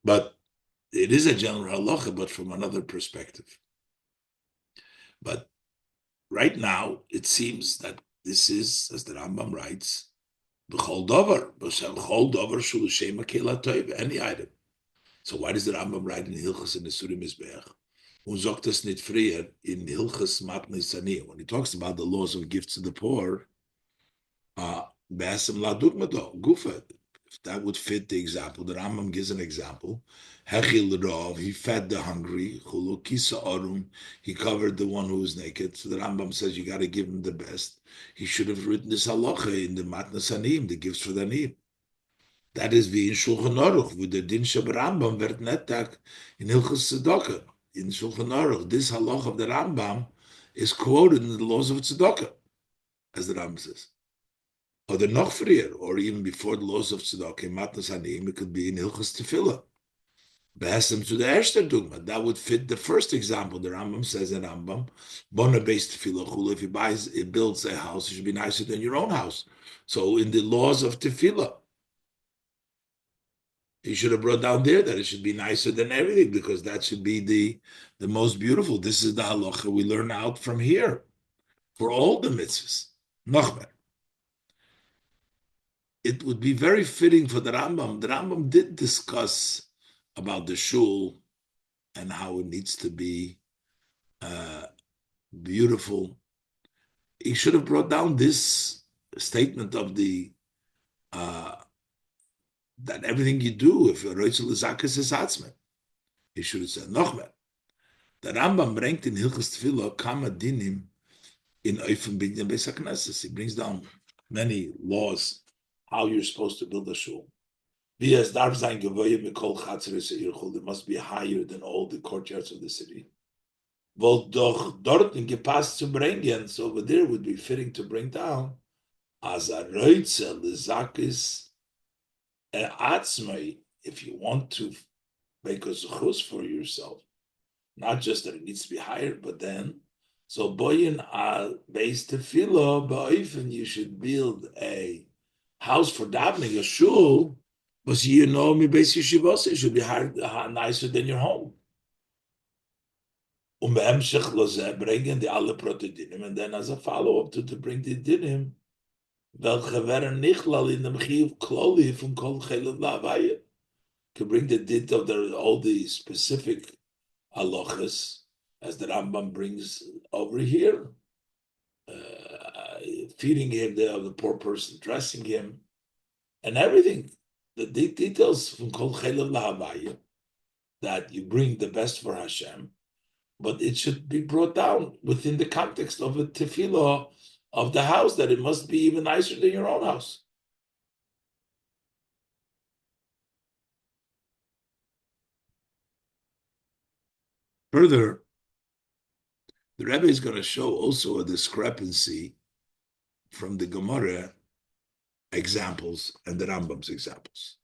But it is a general halacha, but from another perspective. But right now, it seems that this is, as the Rambam writes, b'chol dover, b'chol dover shulushem akela toiv, any item. So why does the Rambam write in Hilchos in the Surim Mizbeach? Sagt es nicht früher in Hilchos Matnei Sani, when he talks about the laws of gifts to the poor, be'asem la dugmado, gufa. If that would fit the example, the Rambam gives an example. Hechil rov, he fed the hungry. Chulu kisa orum, he covered the one who was naked. So the Rambam says you got to give him the best. He should have written this halacha in the Matnas Anim, the gifts for the Anim. That is wie in Shulchan Aruch, with the Din Shab Rambam werd netak in Hilchos Tzedakah. In Shulchan Aruch, this halacha of the Rambam is quoted in the laws of Tzedakah, as the Rambam says. Or the noch früher, or even before the laws of Tzedakah, in Matnas Anim, it could be in Hilchos Tefillah. Behesem to the Erster Dugma. That would fit the first example. The Rambam says in Rambam, Bona based Tefillah Chula, if he builds a house, it should be nicer than your own house. So in the laws of Tefillah, he should have brought down there that it should be nicer than everything, because that should be the most beautiful. This is the halacha we learn out from here for all the mitzvahs. Nochmer. It would be very fitting for the Rambam. The Rambam did discuss about the shul and how it needs to be beautiful. He should have brought down this statement of the that everything you do, if you're roitzel zakas is atzman, He should have said, Nochmer. The Rambam bringt in Hilchas Tefillah Kama Dinim in Oifen Binyan Beis HaKnesses. He brings down many laws how you're supposed to build a shul. It must be higher than all the courtyards of the city. Well, doch dort in gepasst zu bringen, so over there would be fitting to bring down as a roitzel lezakis atzmai, if you want to make a zechus for yourself, not just that it needs to be higher, but then so boyin al base tefillah ba'ofen, you should build a house for davening, a shul, but you know me base yeshivos, it should be higher, nicer than your home. Be'emshech lozeh, bringen die alle Protedinim, and then as a follow-up to bring the dinim, welche wären nichlal in dem chiyuv kloli from kol chelev la'avaya, to bring the dit of all the specific halachas, as the Rambam brings over here, feeding him, the poor person, dressing him, and everything, the details from kol chelev la'avaya, that you bring the best for Hashem, but it should be brought down within the context of a tefillah of the house, that it must be even nicer than your own house. Further, the Rebbe is going to show also a discrepancy from the Gemara examples and the Rambam's examples.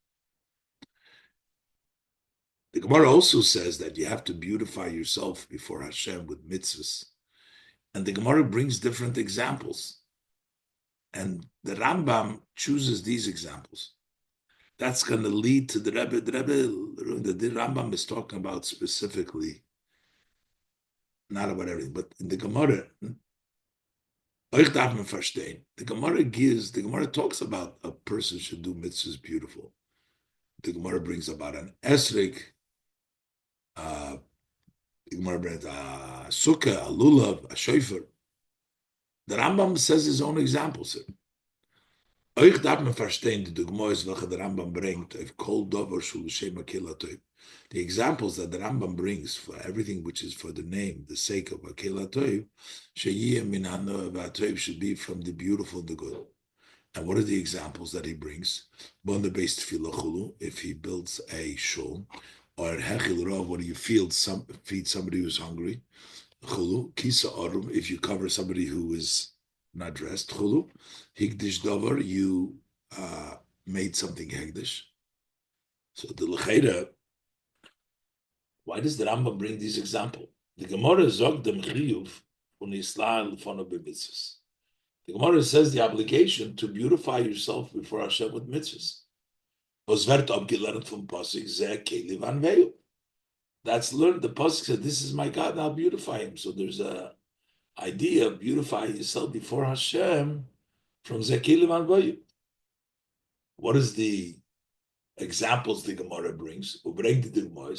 The Gemara also says that you have to beautify yourself before Hashem with mitzvahs. And the Gemara brings different examples. And the Rambam chooses these examples. That's going to lead to the Rebbe. The Rambam is talking about specifically, not about everything, but in the Gemara, the Gemara talks about a person should do mitzvahs beautiful. The Gemara brings about an esrik, the Gemara brings a sukkah, a lulav, a shofar. The Rambam says his own examples. Euch darf man verstehen, die Dugmois, welche der Rambam bringt, auf kol dover shul shem akela toiv. The examples that the Rambam brings for everything which is for the name, the sake of akela toiv, sheyiyeh min hanoah v'atoiv, should be from the beautiful and the good. And what are the examples that he brings? Bon the base tefillah chulu, if he builds a shul, or hechil rov, when you feed somebody who's hungry, chulu, kisa orum, if you cover somebody who is not dressed, chulu, higdish dover, you made something hegdish. So the lechera, why does the Rambam bring these examples? The Gemara zog dem chiyuv un isla lefono b'mitzvahs. The Gemara says the obligation to beautify yourself before Hashem with mitzvahs. Was wird abgelernt vom Pasuk zeh keli van veyu. That's learned. The Pasuk said, "This is my God, and I'll beautify him." So there's a idea of beautifying yourself before Hashem from zeh keli van veyu. What is the examples the Gemara brings? Ubring the Gemara.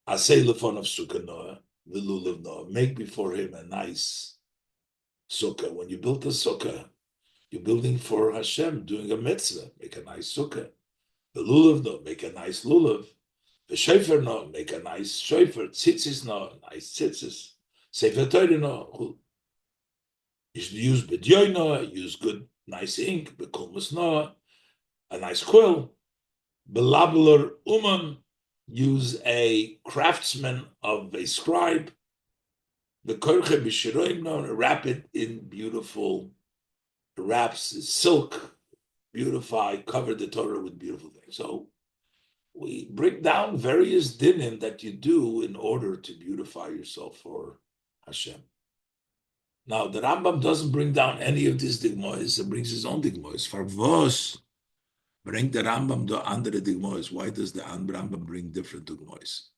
Asay lefon of sukkah noah, v'lulav noah. Make before him a nice sukkah. When you build a sukkah, you're building for Hashem, doing a mitzvah. Make a nice sukkah. The lulav noah, make a nice lulav. The shofar noah, make a nice shofar. Tzitzis noah, nice tzitzis. Sefer Torah noah. You should use bedyoy noah, use good, nice ink. Bekulmus noah, a nice quill. Belabeler uman, use a craftsman of a scribe. The korche b'shiroim noah, wrap it in beautiful wraps, silk, beautify, cover the Torah with beautiful things. So we break down various dinim that you do in order to beautify yourself for Hashem. Now, the Rambam doesn't bring down any of these digmois, he brings his own digmois. Farvos, bring the Rambam the andere digmois. Why does the Rambam bring different digmois?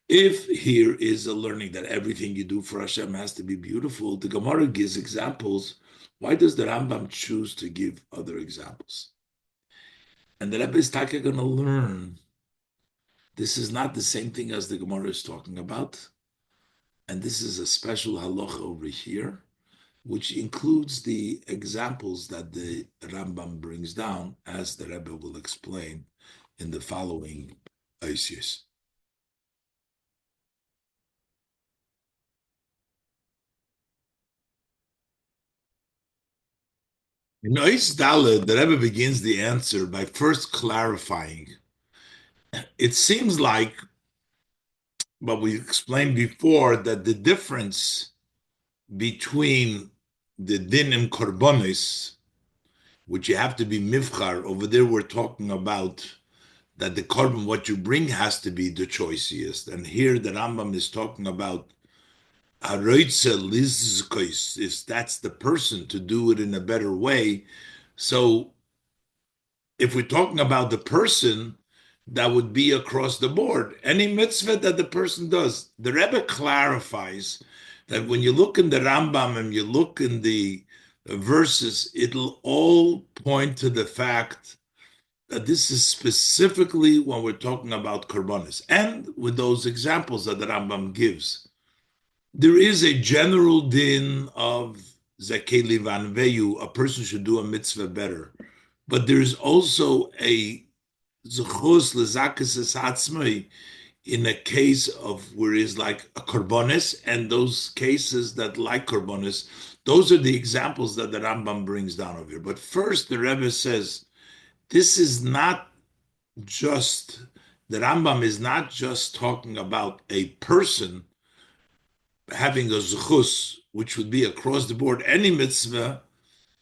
If here is a learning that everything you do for Hashem has to be beautiful, the Gemara gives examples. Why does the Rambam choose to give other examples? And the Rebbe is going to learn this is not the same thing as the Gemara is talking about. And this is a special halacha over here, which includes the examples that the Rambam brings down, as the Rebbe will explain in the following aysius. In Ois Daled, the Rebbe begins the answer by first clarifying. It seems like, but we explained before, that the difference between the din and korbonis, which you have to be mivchar, over there we're talking about that the korban, what you bring, has to be the choicest. And here the Rambam is talking about haroitze lizkois, if that's the person to do it in a better way. So if we're talking about the person, that would be across the board. Any mitzvah that the person does. The Rebbe clarifies that when you look in the Rambam and you look in the verses, it'll all point to the fact that this is specifically when we're talking about korbanos. And with those examples that the Rambam gives, there is a general din of zakeli vanveyu, a person should do a mitzvah better. But there's also a zechus lezakas atzmai in a case of where is like a korbanis, and those cases that like korbanis, those are the examples that the Rambam brings down over here. But first, the Rebbe says this is not just, the Rambam is not just talking about a person having a zechus, which would be across the board any mitzvah.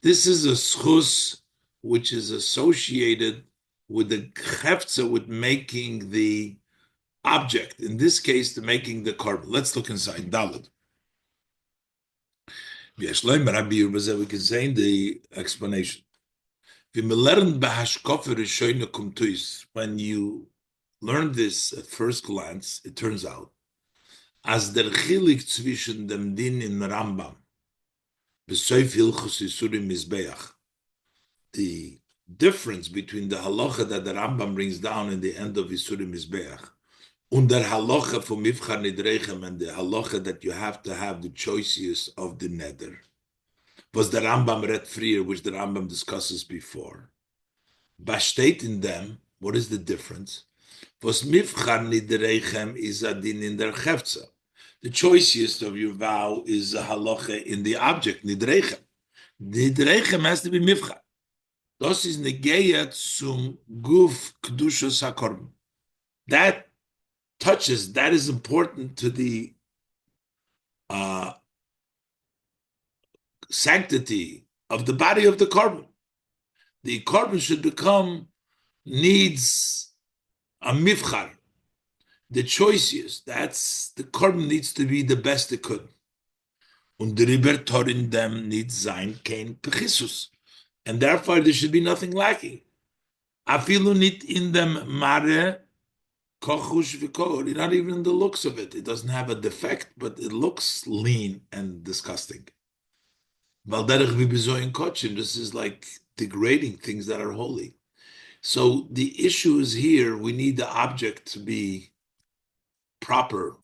This is a zechus which is associated with the cheftza, with making the object. In this case, the making the korban. Let's look inside Dalet. We can say in the explanation. When you learn this at first glance, it turns out as der chilik zwischen dem din in Rambam besoif hilchos isurim mizbeach, the difference between the halacha that the Rambam brings down in the end of isurim mizbeach and der halacha for mivchar nidrechem, and the halacha that you have to have the choicest of the neder, was the Rambam read freer, which the Rambam discusses before. Bastet in them, what is the difference? Was mivchar nidrechem is a din in der cheftza. The choicest of your vow is a halacha in the object, nidrechem. Nidrechem has to be mivchar. Das is negeyat zum guf kedushas hakorban. That touches, that is important to the sanctity of the body of the korban. The korban should needs a mivchar, the choicest. That's, the korban needs to be the best it could. Und the riber in them needs sein kein pechisus, and therefore there should be nothing lacking. Afilu nit in them mare kochush v'kor, not even in the looks of it. It doesn't have a defect, but it looks lean and disgusting. This is like degrading things that are holy. So the issue is here, we need the object to be proper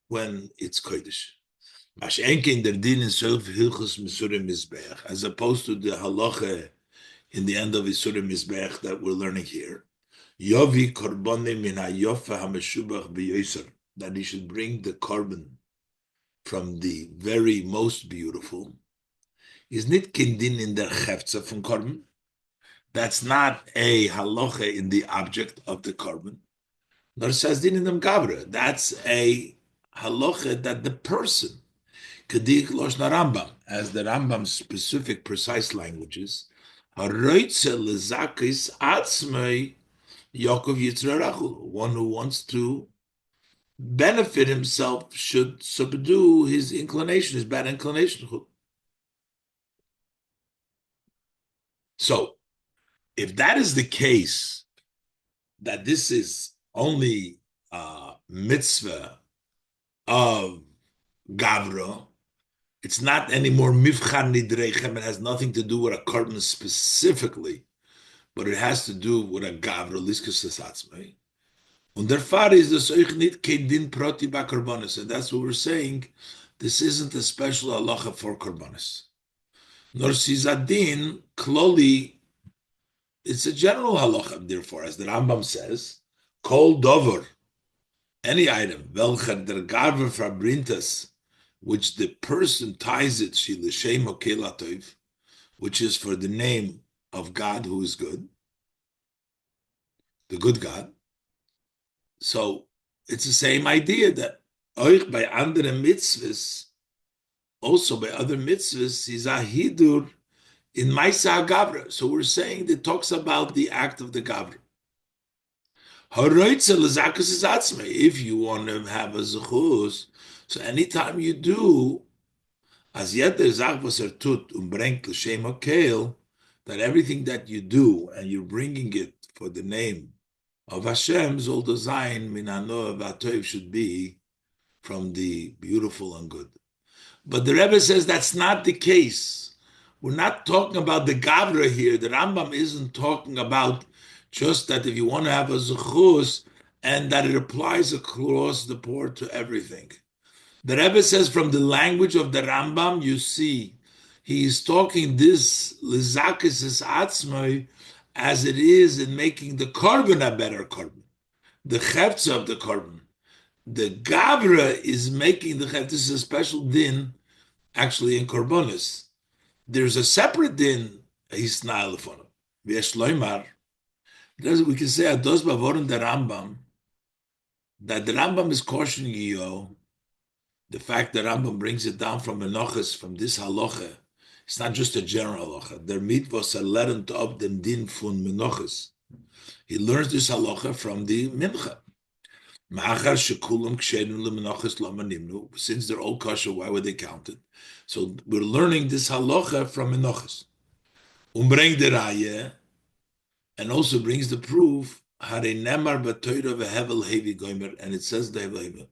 when it's kodesh. As opposed to the halacha in the end of Isurim Mizbech that we're learning here. Yovi korbane min hayofa hameshubach b'yoser, that he should bring the korban from the very most beautiful, is nit kindin in der cheftza from korban. That's not a halacha in the object of the korban. Nor says din in them gavra. That's a halacha that the person, kadik loshna Rambam, as the Rambam's specific, precise languages, haroitze lezakis atzmei Yaakov Yitzrarachul, one who wants to benefit himself should subdue his inclination, his bad inclination. So, if that is the case, that this is only a mitzvah of Gavra, it's not anymore mivchan nidrechem, it has nothing to do with a korban specifically, but it has to do with a Gavra, liskus lesatzmei. And therefore is the soich nit kedin proti ba korbanos, and that's what we're saying. This isn't a special halacha for korbanos. Nor sizadin kloli. It's a general halacha, therefore, as the Rambam says, kol dover, any item, welcher der garver fabrintas, which the person ties it, she l'shem okelatov, which is for the name of God who is good, the good God. So it's the same idea that euch by anderen mitzvahs, also by other mitzvahs, is a hidur in Maisa Gavra. So we're saying that it talks about the act of the Gavra. If you want to have a zechus, so anytime you do, as yet der Zach was tut bringt l'shem hakel, that everything that you do and you're bringing it for the name of Hashem, Zol Dazayin min hanoah v'atoiv should be from the beautiful and good. But the Rebbe says that's not the case. We're not talking about the Gavra here. The Rambam isn't talking about just that if you want to have a zechus and that it applies across the board to everything. The Rebbe says from the language of the Rambam, you see, he is talking this lizakis is atzmai as it is in making the korban a better korban, the chefza of the korban. The Gavra is making the chefza. This is a special din, actually in korbanis. There's a separate din, hisna elefonu. V'yesh loymar. We can say ados bavorim the Rambam, that the Rambam is cautioning you. The fact that Rambam brings it down from Menachos, from this halacha, it's not just a general halacha. Der mitvos lernt up dem din von Menachos. He learns this halacha from the mincha. Since they're all kosher, why would they count it? So we're learning this halacha from Menachos. Bring the raya, and also brings the proof. And it says the hevel.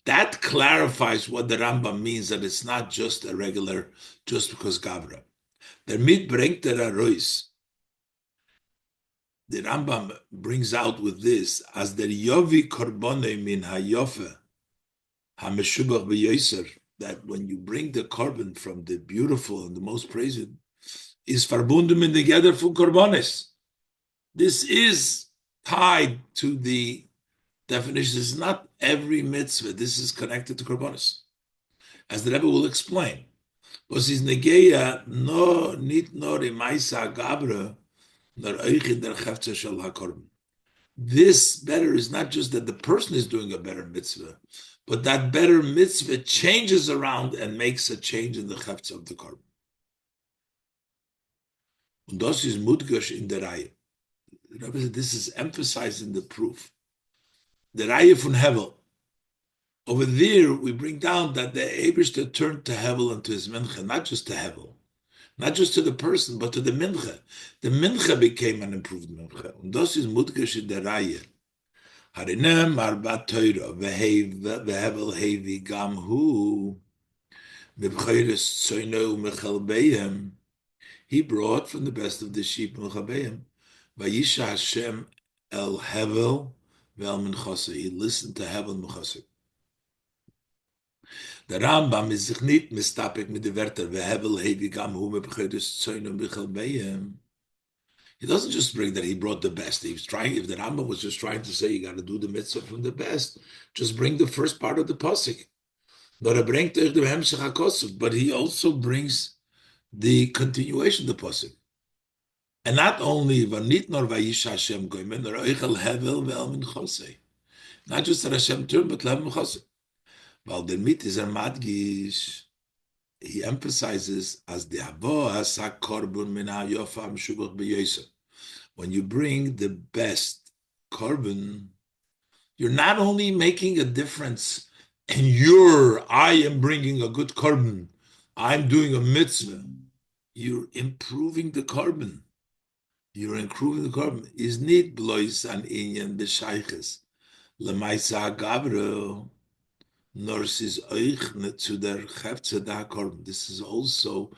That clarifies what the Rambam means, that it's not just a regular, just because Gavra. Der mit bringt der Arois. The Rambam brings out with this, as der Yovi Korbone min hayofe, hameshubach b'yoser, that when you bring the korban from the beautiful and the most praised, is verbunden in together for korbanes. This is tied to the definition. This is not every mitzvah. This is connected to korbanos, as the Rebbe will explain. Was is negeya no nit nor imaisa gabra nor eichin der chefza shel hakorban. This better is not just that the person is doing a better mitzvah, but that better mitzvah changes around and makes a change in the chefza of the korban. Und das is mudgash in der Reihe. The Rebbe said this is emphasized in the proof. The Raya from Hevel. Over there, we bring down that the Eibishter turned to Hevel and to his Mincha, not just to Hevel, not just to the person, but to the Mincha. The Mincha became an improved Mincha. And this is Mudgash in the Raya. Harinem arba Teira, vehevel hevi gam hu, mibchayres tzoyno umechalbeim. He brought from the best of the sheep Mechalbeim. Vayisha Hashem el Hevel, he listened to Hevel Mechase. The Rambam is sich nicht mistapik mit the Wörter vehevel hevi gam hu mebchedes tzoyno bichalbeim. He doesn't just bring that he brought the best. He was trying. If the Rambam was just trying to say you got to do the mitzvah from the best, just bring the first part of the pasuk. But he also brings the continuation of the pasuk. And not only vanit nor vayish Hashem goymen nor oichel hevel ve'el min chosei. Not just that Hashem turned, but lev min chosei. While the mit is a madgish, he emphasizes as the havo hasak korbun min hayofa mshubach b'yosef. When you bring the best korban, you're not only making a difference, and I am bringing a good korban, I'm doing a mitzvah. You're improving the korban. You're improving the korban. Is nit blois an inyan b'shayches lemaisa gavro nor sis oich to der chefze da korban. This is also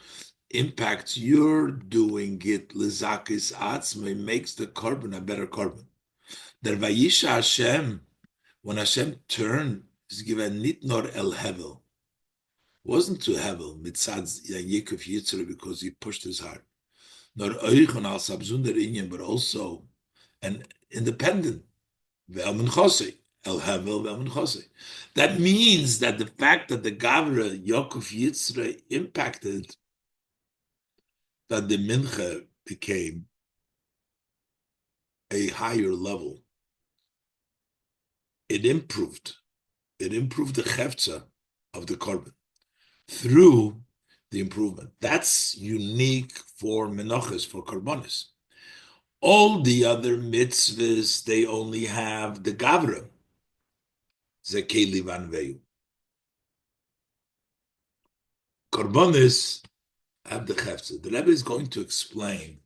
impacts your doing it lezakis atzmei, makes the korban a better korban. Der vayisha Hashem, when Hashem turned, is given nit nor el hevel. Wasn't to hevel mitzad Yikuf Yitzra because he pushed his heart. Nor oichon al sabzunder inyan, but also an independent ve'el min chosei el hevel ve'el min chosei. That means that the fact that the Gavra Yokuf Yitzra impacted that the mincha became a higher level. It improved. It improved the chefza of the korban through the improvement. That's unique for menachos, for korbanos. All the other mitzvahs, they only have the gavra, zekeli vanveyu. Korbanos have the chefza. The Rebbe is going to explain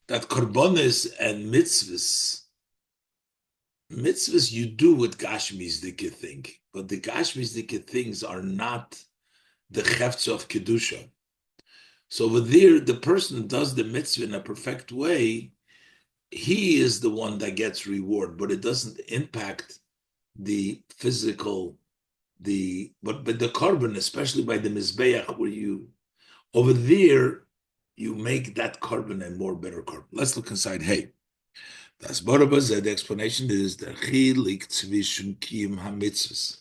that korbanos and mitzvahs you do with gashmizdike thing, but the gashmizdike things are not the chefza of kedusha. So over there, the person who does the mitzvah in a perfect way, he is the one that gets reward, but it doesn't impact the physical, but the korban, especially by the mizbeach, where you over there you make that korban a more better korban. Let's look inside. Hey, das Borobas, the explanation is der Chilik zwischen Kiyum HaMitzvahs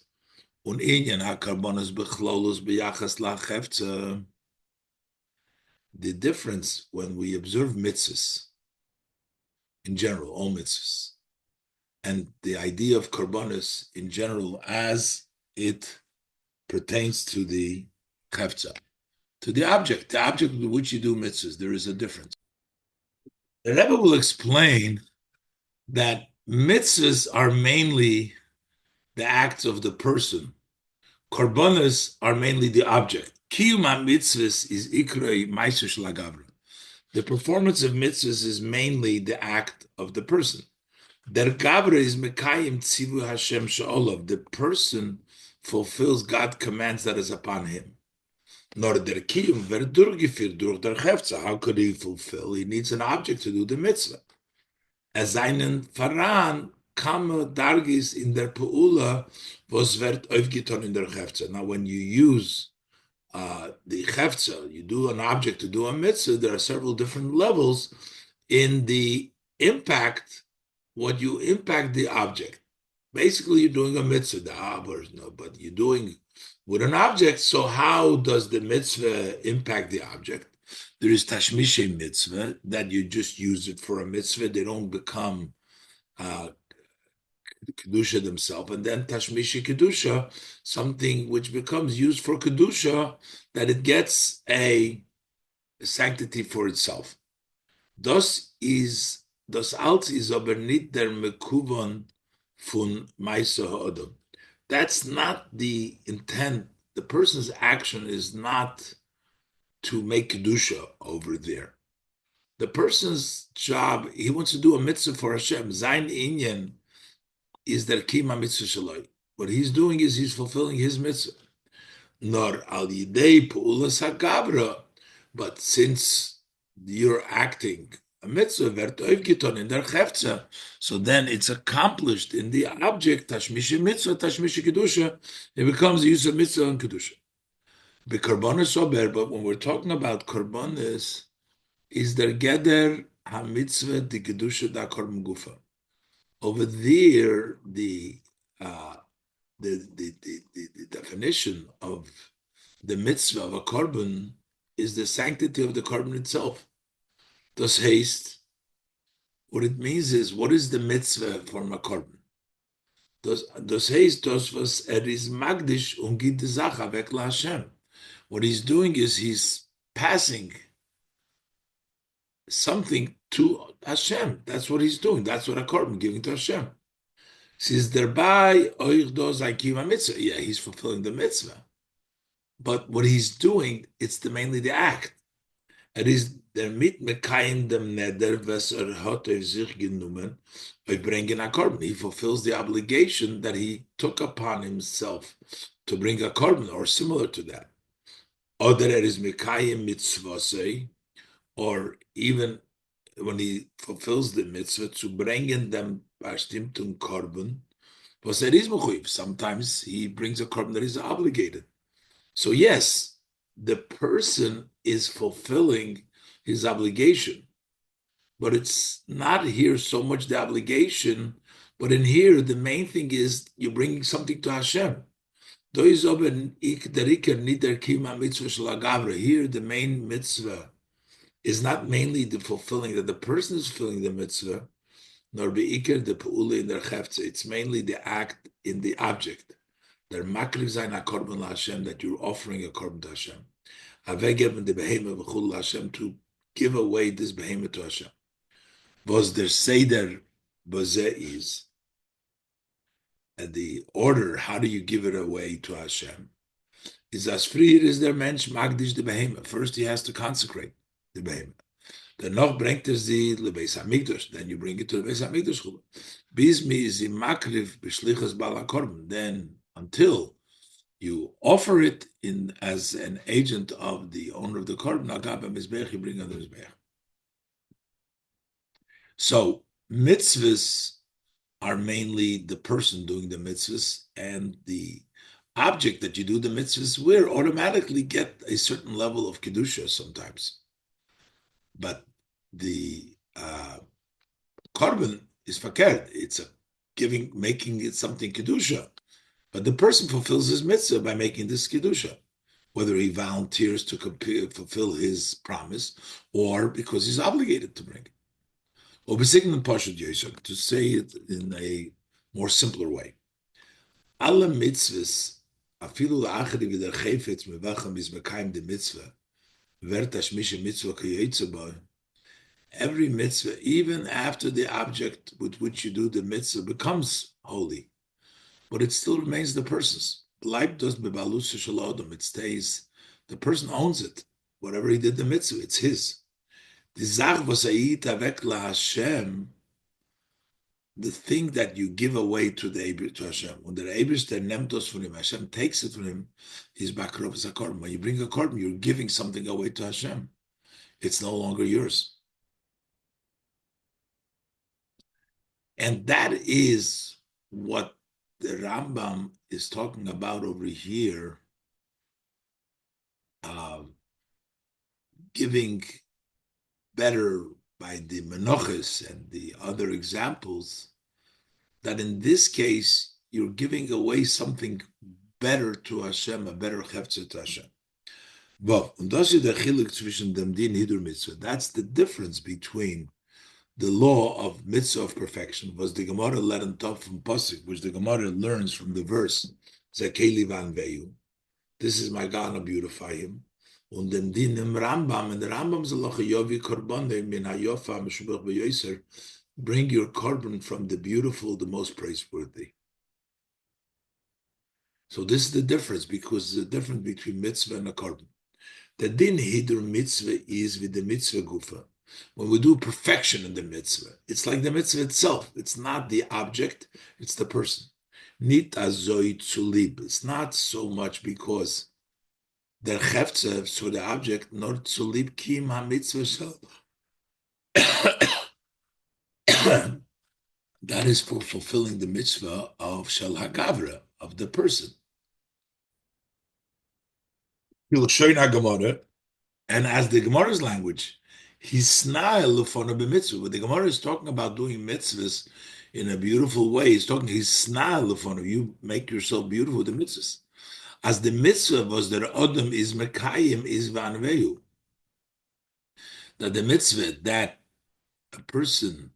und Inyan HaKarbonos Bechlolos B'yachas LaChefza. The difference when we observe mitzvahs, in general, all mitzvahs, and the idea of karbonos in general as it pertains to the chefza, to the object with which you do mitzvahs, there is a difference. The Rebbe will explain that mitzvahs are mainly the acts of the person. Karbonos are mainly the object. Kiyum mitzvahs is ikrei ma'aser shel hagavra. The performance of mitzvahs is mainly the act of the person. Der Gavra is Mekayim Tzivu Hashem Sha'olav. The person fulfills God's commands that is upon him. Nor der Kiyum ver durchgeführt durch der Chefza. How could he fulfill? He needs an object to do the mitzvah. As einen Faran kame Dargis in der Peula, was wird aufgetan in der Chefza. Now, when you use the Chefza, you do an object to do a mitzvah, there are several different levels in the impact. What you impact the object. Basically, you're doing a mitzvah, the hours, no, but you're doing with an object. So how does the mitzvah impact the object? There is tashmishe mitzvah that you just use it for a mitzvah. They don't become kedusha themselves. And then tashmishe kedusha, something which becomes used for kedusha, that it gets a sanctity for itself. Das Alt ist aber nicht der Mekuvan von Meiser Ha'odom. That's not the intent. The person's action is not to make Kedusha over there. The person's job, he wants to do a mitzvah for Hashem. Zayin Inyan is der Kima Mitzvah Shaloi. What he's doing is he's fulfilling his mitzvah. Nor al yidei pu'ulas ha'gavra. But since you're acting a mitzvah wird aufgetan in der Chefza, so then it's accomplished in the object tashmisha mitzvah, tashmisha kedusha. It becomes the use of mitzvah and kedusha. Be karbonis ober, but when we're talking about karbonis, is there geder ha mitzvah di kedusha da korban gufa. Over there, the definition of the mitzvah of a korban is the sanctity of the korban itself. Das heißt, what it means is, what is the mitzvah for a korban? Das heißt, das was is magdish gibt die Sache weg la Hashem. What he's doing is he's passing something to Hashem. That's what he's doing. That's what a korban giving to Hashem. Says thereby oich dos akiva mitzvah. Yeah, he's fulfilling the mitzvah. But what he's doing, it's mainly the act. It is der mit mekayim dem neder was hat sich genommen by bringing a korban. He fulfills the obligation that he took upon himself to bring a korban, or similar to that. Oder is mekayim mitzvah, or even when he fulfills the mitzvah to bring them bestimmten korban, was is mechuyev. Sometimes he brings a korban that is obligated. So yes, the person is fulfilling his obligation, but it's not here so much the obligation, but in here the main thing is you're bringing something to Hashem. Here the main mitzvah is not mainly the fulfilling that the person is fulfilling the mitzvah, nor beikir the pe'ula in their chefza. It's mainly the act in the object. They're makriv zayin hakorban laHashem, that you're offering a korban to Hashem. Avegem the behema v'chul Hashem, to give away this behema to Hashem. Was der seder bozeh is, and the order, how do you give it away to Hashem? Is as free is der Mensch magdish the behema. First, he has to consecrate the behema. Then noch bringt sie lebeis hamikdash. Then you bring it to the beis hamikdash. Bis mi is makriv b'shlichas bal hakorban. Then until you offer it in as an agent of the owner of the korban, agaba mizbech, you bring on the mizbech. So mitzvahs are mainly the person doing the mitzvahs, and the object that you do the mitzvahs with automatically get a certain level of kedusha sometimes. But the korban is fakert. It's a making it something kedusha. But the person fulfills his mitzvah by making this kedusha, whether he volunteers to fulfill his promise or because he's obligated to bring it. Or to say it in a more simpler way. Alle mitzvahs, afilu la'achri v'der chayfetz mevacham is mekayim de mitzvah, vertash misha mitzvah k'yoytze. Every mitzvah, even after the object with which you do the mitzvah becomes holy, but it still remains the person's. Leib does bebalus shalodom. It stays, the person owns it. Whatever he did the mitzvah, it's his. The zach v'sayit avek la Hashem, the thing that you give away to Hashem, when the Eibishter nemtos from him, Hashem takes it from him, is bakrov zakorban. When you bring a korban, you're giving something away to Hashem. It's no longer yours. And that is what the Rambam is talking about over here, giving better by the Menoches and the other examples, that in this case, you're giving away something better to Hashem, a better chefza to Hashem. That's the difference between the law of mitzvah of perfection, was the Gemara let on top from Pasuk, which the Gemara learns from the verse, Zakeli van Veyu. This is my God, to beautify him. Und dem Din im Rambam, and the Rambam zalacha yovi korban min hayofa meshubach b'yoser, bring your korban from the beautiful, the most praiseworthy. So this is the difference, because the difference between mitzvah and a korban. The din hidur mitzvah is with the mitzvah gufa. When we do perfection in the mitzvah, it's like the mitzvah itself. It's not the object, it's the person. Nit azoi tzulib. It's not so much because der chefze, so the object, nor tzulib kim ha-mitzvah shel. That is for fulfilling the mitzvah of shel hagavra, of the person. And as the Gemara's language, hisna lefona b'mitzvah. When the Gemara is talking about doing mitzvahs in a beautiful way, he's talking hisna lefona. You make yourself beautiful with the mitzvahs. As the mitzvah was that Adam is mekayim is vanveyu. That the mitzvah that a person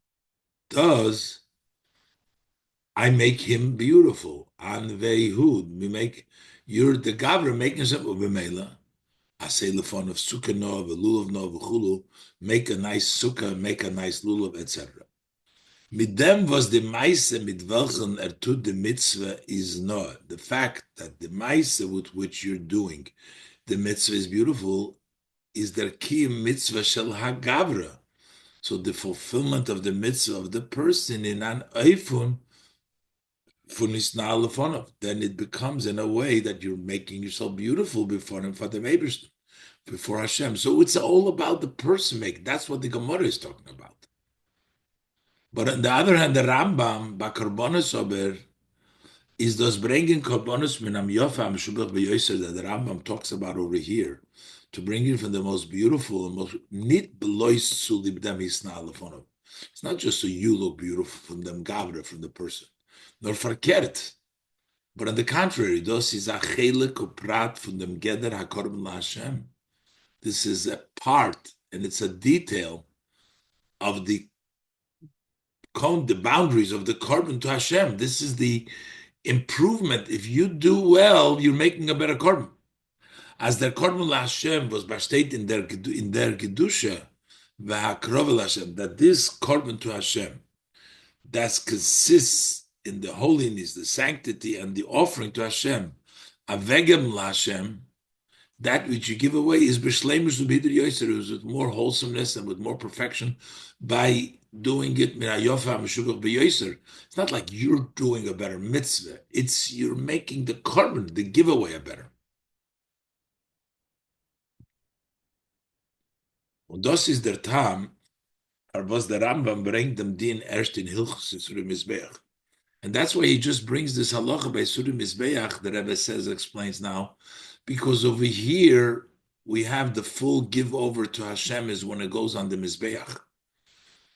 does, I make him beautiful. Anvehud. We make, you're the gavra making something of b'meila. I say lefon of sukkah no, lulav no, v'chulu, make a nice sukkah, make a nice lulav, etc. Mit dem was the meise mit welchen tut the mitzvah is no. The fact that the meise with which you're doing the mitzvah is beautiful is der kiyum mitzvah shel hagavra. So the fulfillment of the mitzvah of the person in an eifun funisna lefonov. Then it becomes in a way that you're making yourself beautiful before him, for the Meibesh, before Hashem. So it's all about the person making. That's what the Gemara is talking about. But on the other hand, the Rambam, Bakarbonis Ober, is those bringing Karbonis Minam Yofa Meshubach B'Yoser that the Rambam talks about over here, to bring it from the most beautiful and most nit belois sulibdem hisna lefonov. It's not just so you look beautiful from them gavra, from the person, nor verkehrt. But on the contrary, this is a chelek uprat from them geder hakorban laHashem. This is a part and it's a detail of the boundaries of the carbon to Hashem. This is the improvement. If you do well, you're making a better carbon. As their carbon Hashem was bastate in their kedusha, v'hakrov Hashem, that this carbon to Hashem that consists in the holiness, the sanctity, and the offering to Hashem, avegem Hashem, that which you give away is b'shleimus u'bidr yoser, is with more wholesomeness and with more perfection by doing it min hayofa meshubach b'yoser. It's not like you're doing a better mitzvah. It's you're making the carbon, the giveaway, a better. Und das ist der Tam, was der Rambam bringt dem Din erst in Hilchus Surah Mizbeach. And that's why he just brings this halacha by Surah Mizbeach, the Rebbe says, explains now, because over here we have the full give over to Hashem is when it goes on the Mizbeach.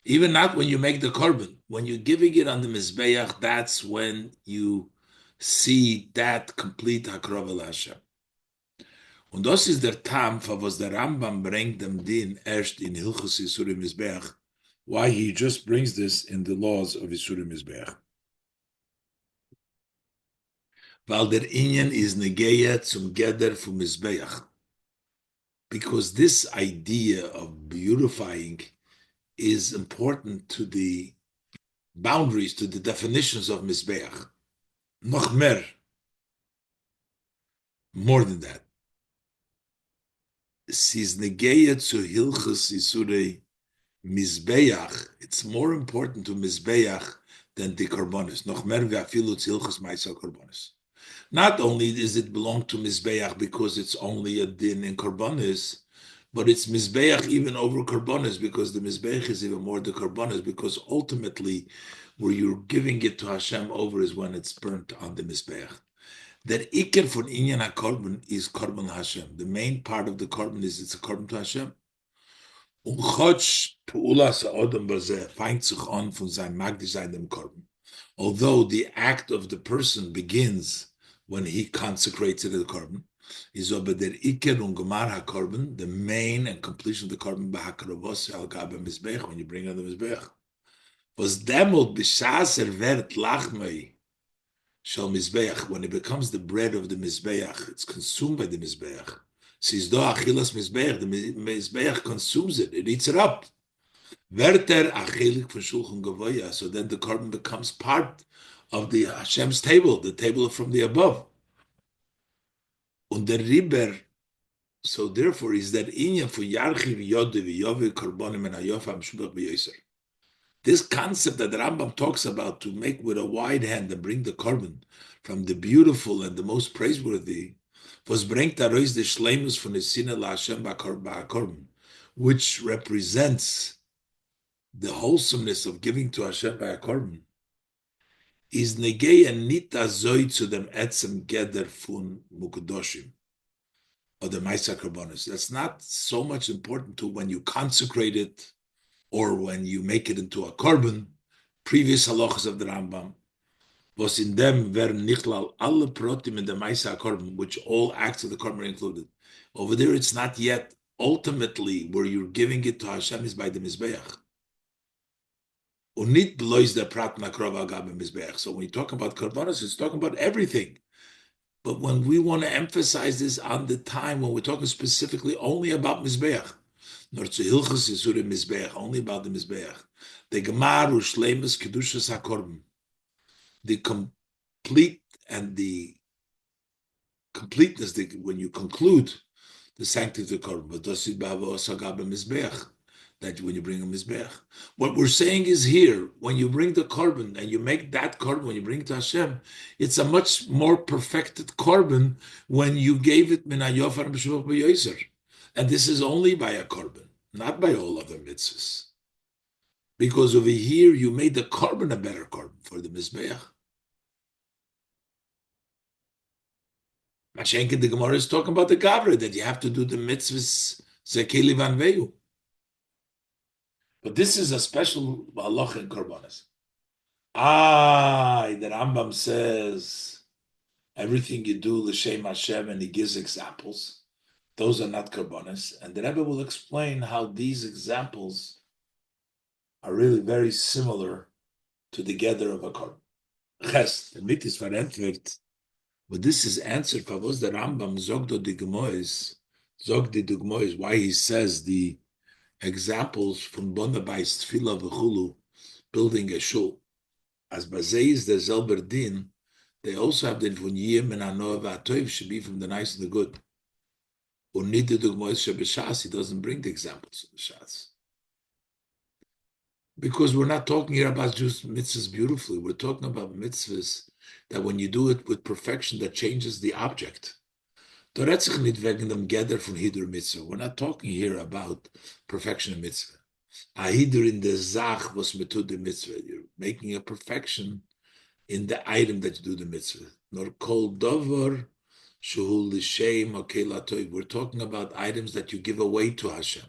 Even not when you make the carbon. When you're giving it on the Mizbeach, that's when you see that complete Hakrov el Hashem. Und das ist der Tam, was der Rambam bringt dem Din erst in Hilchus Yisurim Mizbeach, why he just brings this in the laws of Yisurim Mizbeach. Weil der Inyan is negeya zum Geder vom Mizbeach. Because this idea of beautifying is important to the boundaries, to the definitions of Mizbeach. Noch mehr. More than that. Sis negeya zu Hilchus Yisurei Mizbeach. It's more important to Mizbeach than the Karbonis. Noch mehr ve'afilu zu Hilchus Ma'isa Karbonis. Not only does it belong to Mizbeach because it's only a din in Karbonis, but it's Mizbeach even over Karbonis because the Mizbeach is even more the Karbonis because ultimately where you're giving it to Hashem over is when it's burnt on the Mizbeach. That Iker von Inyan HaKarban is Karban Hashem. The main part of the Karban is it's a Karban to Hashem. Chotsch Pu'ulas Ha'odam Bazeh fängt sich an von seinem Magdish dem Karban. Although the act of the person begins when he consecrates it as a carbon, is over der Iker und Gemar HaKarban, the main and completion of the carbon b'hakaravos al gabe mizbech, when you bring on the mizbech. Was demot b'shas vert lachmei shal mizbech, when it becomes the bread of the mizbech, it's consumed by the mizbech. Since do achilas mizbech, the mizbech consumes it, it eats it up. Verter achilik von shulchan gavoya, so then the carbon becomes part of the Hashem's table, the table from the above. Und der Riber, so therefore is that inyan for yarchi v'yode v'yove karbonim and hayofa mshubach v'yoser. This concept that the Rambam talks about to make with a wide hand and bring the carbon from the beautiful and the most praiseworthy, was bringt arois the shleimus von the sinah la Hashem ba'karban, which represents the wholesomeness of giving to Hashem by a carbon. Is negeya nita zoi zu dem etzem geder fun mukudoshim, or the Maisa Karbonis. That's not so much important to when you consecrate it or when you make it into a carbon. Previous halachas of the Rambam was in them ver nichlal alle protim in the Maisa Karban, which all acts of the carbon are included. Over there, it's not yet. Ultimately, where you're giving it to Hashem is by the Mizbeach. So when you talk about karbanos, it's talking about everything. But when we want to emphasize this on the time when we're talking specifically only about mizbeach, only about the mizbeach, the gemar ushleimus kedushas hakorban, the complete and the completeness, when you conclude the sanctity of the korban, that when you bring a mizbeach. What we're saying is here, when you bring the carbon and you make that carbon, when you bring it to Hashem, it's a much more perfected carbon when you gave it min hayofar b'shuvach b'yoser. And this is only by a carbon, not by all other mitzvahs. Because over here, you made the carbon a better carbon for the mizbeach. Mashenkin, the Gemara is talking about the Gavra, that you have to do the mitzvahs zekeli vanveyu. But this is a special halacha in Karbanas. The Rambam says everything you do l'shem Hashem, and he gives examples. Those are not karbonis. And the Rebbe will explain how these examples are really very similar to the gather of a korban. Ches, the mit is verantwortet, but this is answered for was the Rambam zogdo the Gemois, zog the Gemois, why he says the examples from Bonabais, Tfila v'chulu, building a shul. As Bazei is the Zelber Din, they also have the von Yim and Anoah v'Atoiv should be from the nice and the good. Unid the Gemois shebeshas, he doesn't bring the examples of the Shas. Because we're not talking here about just mitzvahs beautifully. We're talking about mitzvahs that when you do it with perfection, that changes the object. We're not talking here about perfection of mitzvah. Ahidur in the zach was metud the mitzvah. You're making a perfection in the item that you do the mitzvah. Nor kol dover shuhul l'shem hakelatoy. We're talking about items that you give away to Hashem.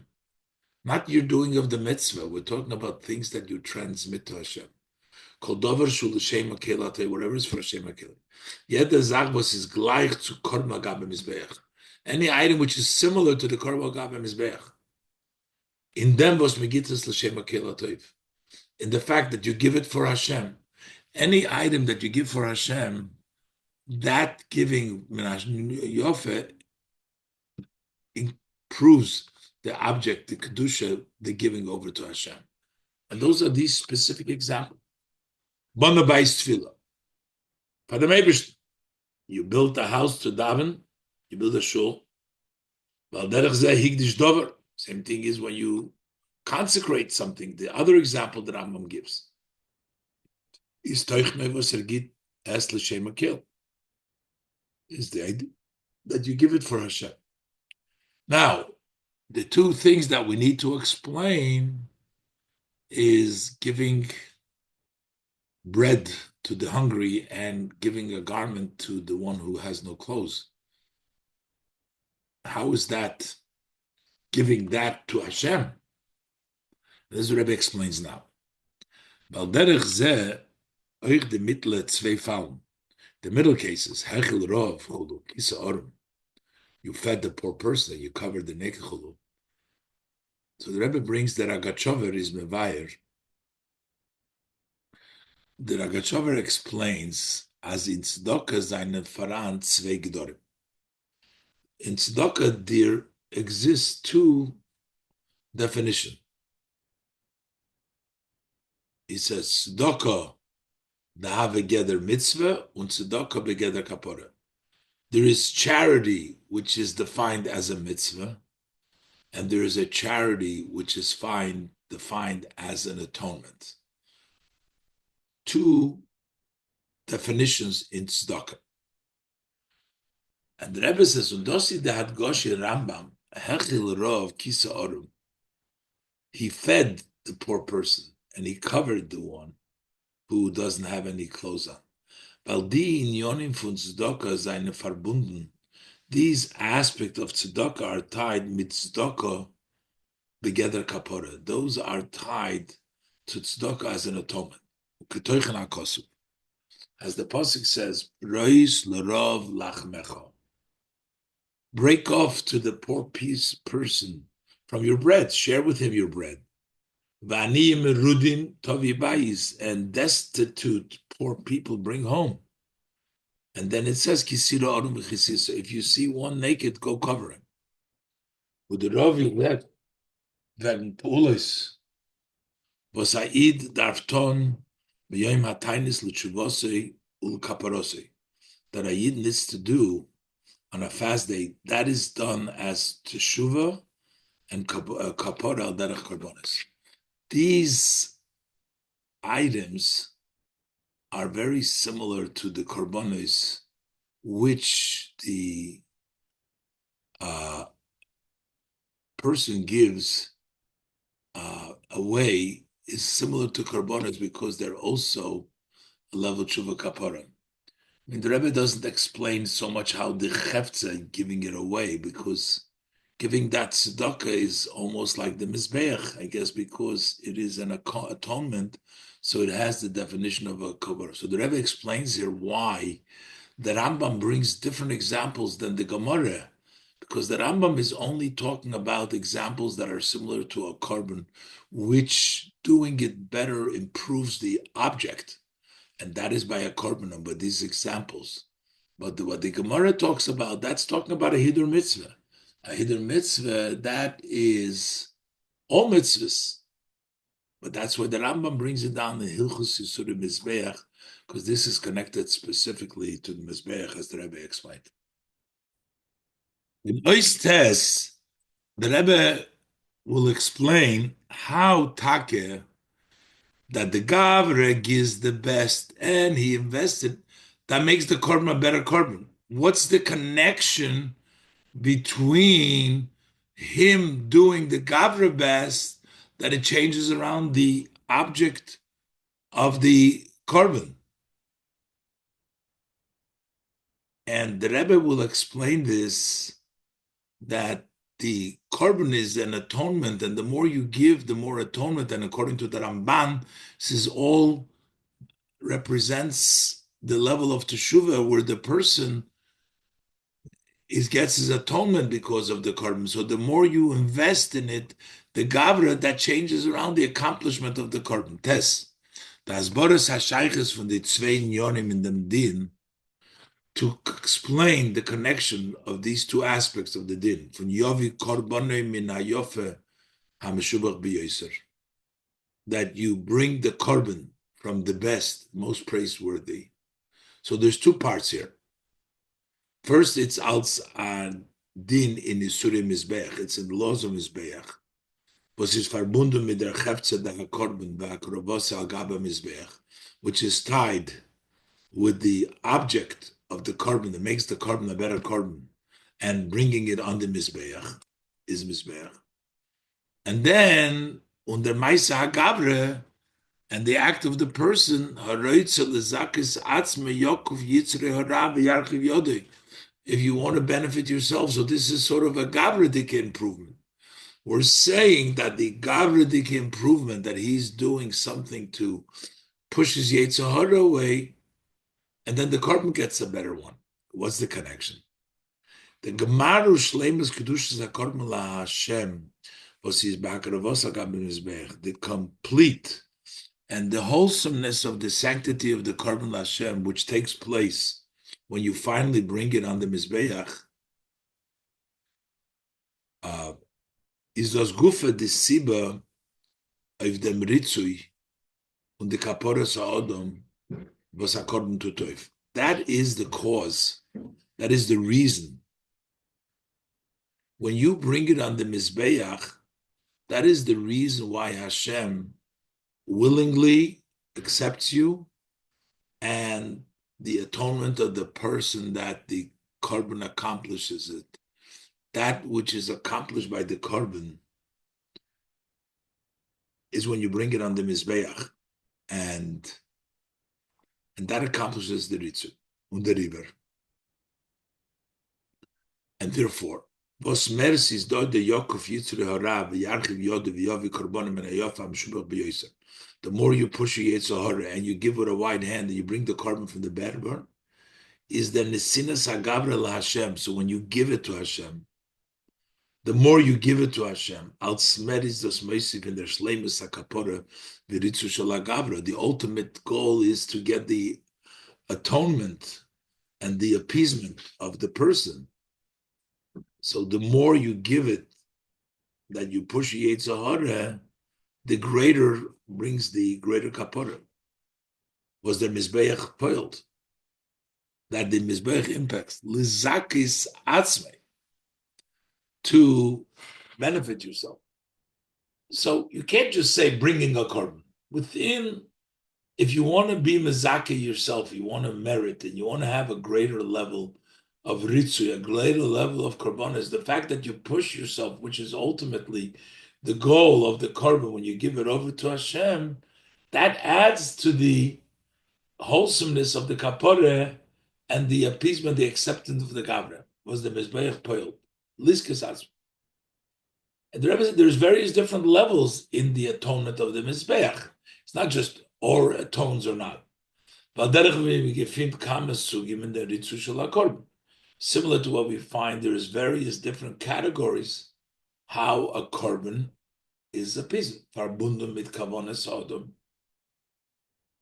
Not your doing of the mitzvah. We're talking about things that you transmit to Hashem. Kol dover shul l'shem hakelatoy. Whatever is for Hashem hakelatoy. Yet the zach was is gleich zu korma gabe mizbeach. Any item which is similar to the korma gabe mizbeach. In them was megitas l'shem hakelatoy. In the fact that you give it for Hashem. Any item that you give for Hashem, that giving Yofe improves the object, the Kedusha, the giving over to Hashem. And those are these specific examples. Bona Bais Tefillah. For the Meibish, you build a house to daven, you build a shul. Well, derech zeh higdish dover. Same thing is when you consecrate something. The other example that Rambam gives is Teuchme was ergit es l'shem hakel. Is the idea that you give it for Hashem. Now, the two things that we need to explain is giving bread to the hungry and giving a garment to the one who has no clothes. How is that giving that to Hashem? This is what Rebbe explains now. The middle cases, hechel rov chulu, kisa orim. You fed the poor person, you covered the naked chulu. So the Rebbe brings the Ragachover is mevayer. The Ragachover explains as in tzedakah seine faran zwei gedorim. In tzedakah there exists two definitions. He says tzedakah da begeder mitzvah and tzedakah begeder kapora. There is charity which is defined as a mitzvah, and there is a charity which is defined as an atonement. Two definitions in tzedakah. And the Rebbe says, "Undosi dehat goshi Rambam hechil rov kisa orum." He fed the poor person and he covered the one who doesn't have any clothes on. Weil die Inyonim von tzedakah seine verbunden. These aspects of tzedakah are tied mit tzedakah begeder kapora. Those are tied to tzedakah as an atonement. As the pasuk says, "Rois l'rov lachmecha." Break off to the poor person from your bread. Share with him your bread. V'ani merudin tovi bayis, and destitute poor people bring home. And then it says, "Kisira arum v'chisisa." If you see one naked, go cover him. With the Ravi left, werden Paulis, was Aid darfton b'yom hatainis l'tshuvosei ul'kaparosei. That Aid needs to do on a fast day, that is done as teshuva and kapara al derech karbonis. These items are very similar to the karbonis which the person gives away, is similar to karbonis because they're also a level tshuva kapara. I mean, the Rebbe doesn't explain so much how the cheftza giving it away, because giving that tzedakah is almost like the mizbeach, I guess, because it is an atonement, so it has the definition of a kobar. So the Rebbe explains here why the Rambam brings different examples than the Gemara, because the Rambam is only talking about examples that are similar to a carbon, which doing it better improves the object, and that is by a carbon. But these examples, but what the Gemara talks about, that's talking about a hidur mitzvah. A hidur mitzvah, that is all mitzvahs. But that's why the Rambam brings it down the Hilchus Yisurim Mizbeach, because this is connected specifically to the Mizbeach, as the Rebbe explained. In Ois Tes, the Rebbe will explain how Take, that the Gavre gives the best, and he invested, that makes the korban a better korban. What's the connection between him doing the Gavre best, that it changes around the object of the korban? And the Rebbe will explain this, that the korban is an atonement, and the more you give, the more atonement. And according to the Ramban, this is all represents the level of teshuvah, where the person gets his atonement because of the korban. So the more you invest in it, the gavra, that changes around the accomplishment of the korban. Tes, das Boris Hashayches von the zwei Nyonim in dem Din, to explain the connection of these two aspects of the din, from Yovi Korbanei min hayofe hameshubach b'yoser, that you bring the korban from the best, most praiseworthy. So there's two parts here. First, it's als din in Isurim Mizbeach, it's in laws of Mizbeach, was is verbunden mit der Hefze der Korban v'akrovose al gaba Mizbeach, which is tied with the object of the korban that makes the korban a better korban, and bringing it on the mizbeach is mizbeach. And then under Maisa Hagavre, and the act of the person, if you want to benefit yourself. So this is sort of a gavridik improvement. We're saying that the gavridik improvement, that he's doing something to push his Yetzer Hara away, and then the korban gets a better one. What's the connection? The Gemaru Shleimus Kedushas HaKorban La Hashem, the complete and the wholesomeness of the sanctity of the Korban La Hashem, which takes place when you finally bring it on the Mizbeach, is das Gufa the Siba of dem Ritzui und the Kaporas HaOdom was according to Toif. That is the cause. That is the reason. When you bring it on the Mizbeach, that is the reason why Hashem willingly accepts you, and the atonement of the person that the korban accomplishes it. That which is accomplished by the korban is when you bring it on the Mizbeach, and that accomplishes the Ritzu and the river. And therefore, was mercies dort the Yokov Yitzre Hara v'yarchiv Yodu v'yovi korbanim and ayofa mshubach b'yoser. The more you push your Yetzer Hara and you give with a wide hand and you bring the korban from the berber, is the nesinas hagavra la Hashem. So when you give it to Hashem, the more you give it to Hashem, al smeris dos meisiv in their shleimus hakapora v'ritzu shel hagavra. The ultimate goal is to get the atonement and the appeasement of the person. So the more you give it, that you push Yetzer Hara, the greater brings the greater kapara. Was the Mizbeach poiled? That the Mizbeach impacts lizakis atzmei, to benefit yourself. So you can't just say bringing a korban. Within, if you want to be mezake yourself, you want to merit, and you want to have a greater level of ritzui, a greater level of korbanos, the fact that you push yourself, which is ultimately the goal of the korban, when you give it over to Hashem, that adds to the wholesomeness of the kapore and the appeasement, the acceptance of the gavra. Was the mizbeach poil liskes. And there's various different levels in the atonement of the mizbeach. It's not just or atones or not. But Similar to what we find, there's various different categories how a korban is appeased. Verbunden mit kavonas odom,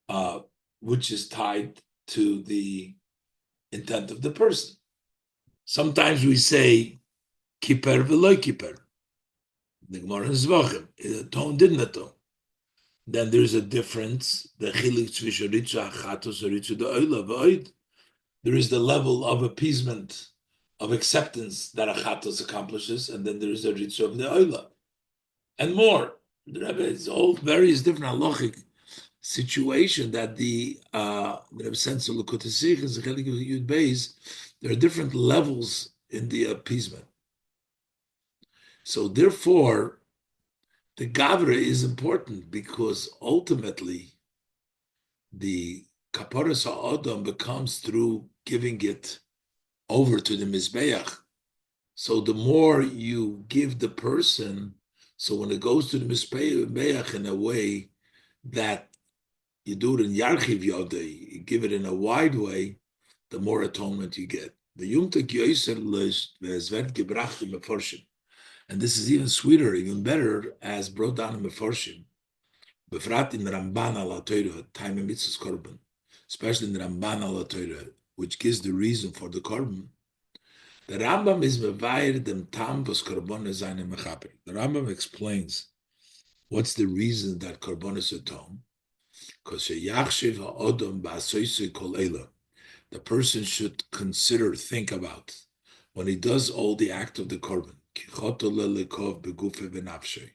uh, which is tied to the intent of the person. Sometimes we say kiper v'loy kiper. The Gemara in Zvachim, it atoned, didn't atone. Then there's a difference. The chilik tzvisha ritza achatos ritza the oila v'oid. There is the level of appeasement, of acceptance that achatos accomplishes, and then there is the ritza of the oila, and more. The Rebbe is all various different halachic situation that the Rebbe sends to Likutei Sichos, the Chelek Yud Beis. There are different levels in the appeasement. So therefore, the Gavra is important because ultimately the Kaparas HaAdam becomes through giving it over to the Mizbeach. So the more you give the person, so when it goes to the Mizbeach in a way that you do it in Yarchiv Yodei, you give it in a wide way, the more atonement you get. The Yumtek Yoiser Vezvet Gebracht im Meforshim. And this is even sweeter, even better, as brought down in Meforshim. Befrat in Ramban ala Torah, time in mitzvahs korban, especially in Ramban ala Torah, which gives the reason for the korban. The Rambam is mevayer dem tam vos korban zayne mechaper. The Rambam explains what's the reason that korban is atone. Because sheyachshiv ha'odom ba'asoysei kol eila. The person should consider, think about, when he does all the act of the korban, kichoto lelekov begufe v'nafshei,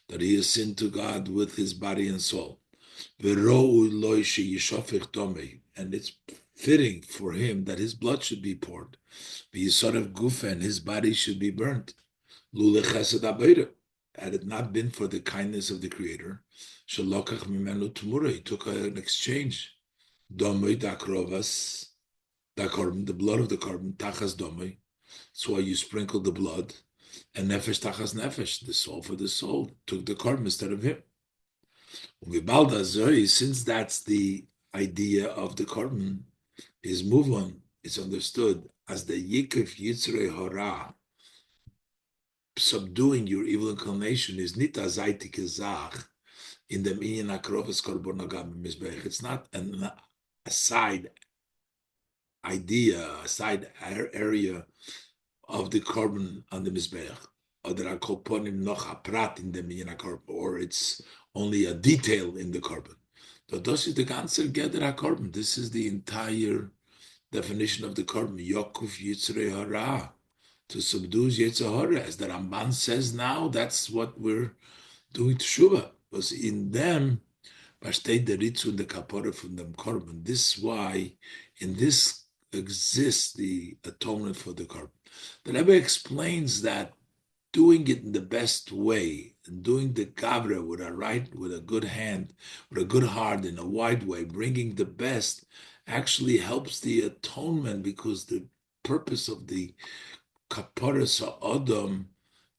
that he has sinned to God with his body and soul. And it's fitting for him that his blood should be poured. And his body should be burnt. Had it not been for the kindness of the Creator, he took an exchange. The blood of the korban, tachas domei. That's why you sprinkle the blood. And nefesh tachas nefesh, the soul for the soul, took the korban instead of him. Since that's the idea of the korban, is muvon, it's understood as the yikif yitzrei hara, subduing your evil inclination, is nita zayti kezach in the minyan akrovas korban agam mizbech. It's not a side idea, a side area of the korban on the mizbech, or the akoponim noch aprat in the minyan korban, or it's only a detail in the korban. So this is the ganze geder korban. This is the entire definition of the korban. Yokuf yitzrei hara, to subdue yetzer hara. As the Ramban says now, that's what we're doing teshuva. Because in them, b'shtei deritzu and the kapora from them korban. This is why in this exists the atonement for the korban. The Rebbe explains that doing it in the best way, and doing the gavra with a good hand, with a good heart, in a wide way, bringing the best, actually helps the atonement, because the purpose of the kaparas ha'adam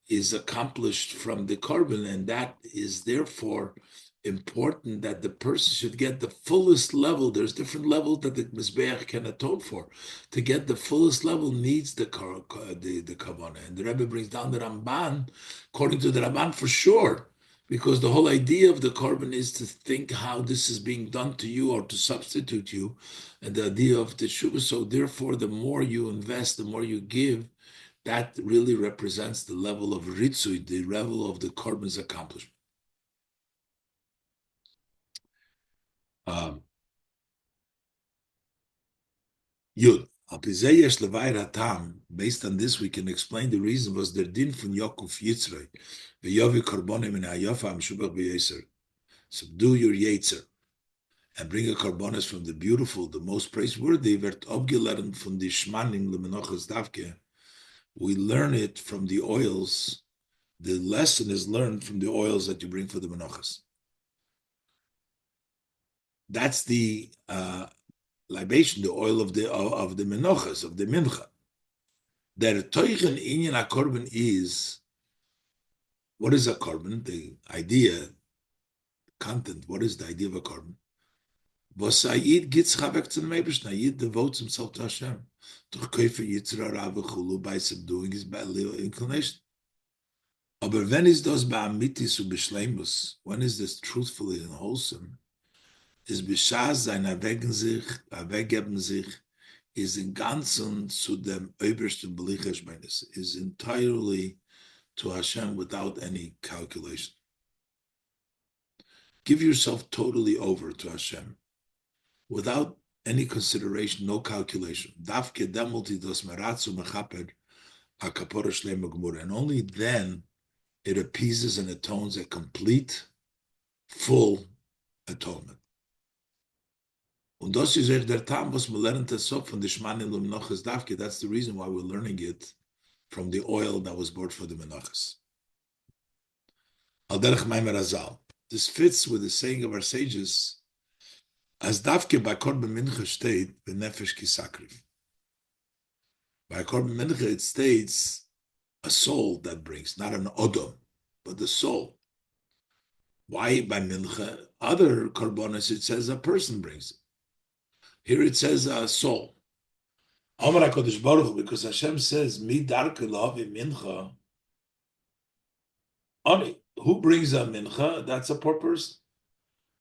is accomplished from the korban, and that is therefore important that the person should get the fullest level. There's different levels that the mizbeach can atone for. To get the fullest level needs the kavanah. And the Rebbe brings down the Ramban, according to the Ramban for sure, because the whole idea of the korban is to think how this is being done to you or to substitute you, and the idea of the teshuva. So therefore, the more you invest, the more you give, that really represents the level of ritzui, the level of the korban's accomplishment. Yud. Based on this, we can explain the reason was the din from Yokuf Yitzrei. V'yovi korbonim in hayofa amshubach b'yeser. Subdue your yetzer and bring a korbonis from the beautiful, the most praiseworthy. Vert obgelern from the shmanim lemenochas davke. We learn it from the oils. The lesson is learned from the oils that you bring for the menochas. That's the libation, the oil of the menochas, of the mincha. Der teuchen inyan a korban is, what is a korban? The idea, content, what is the idea of a korban? Was Ayid gets chavek to the Meibishna, Ayid devotes himself to Hashem. durch Käufer Yitzra Rabbi Chulu by subduing his bad inclination. Aber wenn ist das bei Amitis und Beschleimus, when is this truthfully and wholesome, ist Beschaz sein Erweggeben sich, is in Ganzen zu dem obersten Belichers meines, is entirely to Hashem without any calculation. Give yourself totally over to Hashem without any consideration, no calculation. Davke demulti dos meratzu mechaper akapora shlema gemura. And only then it appeases and atones a complete, full atonement. Und das ist der Tam, was wir lernen das so von der Shmanim L'Menachas Davke. That's the reason why we're learning it from the oil that was brought for the Menachas. Al derech Maimer Azal. This fits with the saying of our sages, as Davke by Korban Mincha state, B'nefesh Kisakriv. By Korban Mincha it states a soul that brings, not an Odom, but the soul. Why by Mincha? Other Korbanos it says a person brings it. Here it says a soul. Amar HaKadosh Baruch Hu, because Hashem says, Mi darke lavi mincha. Ani, who brings a mincha? That's a poor person.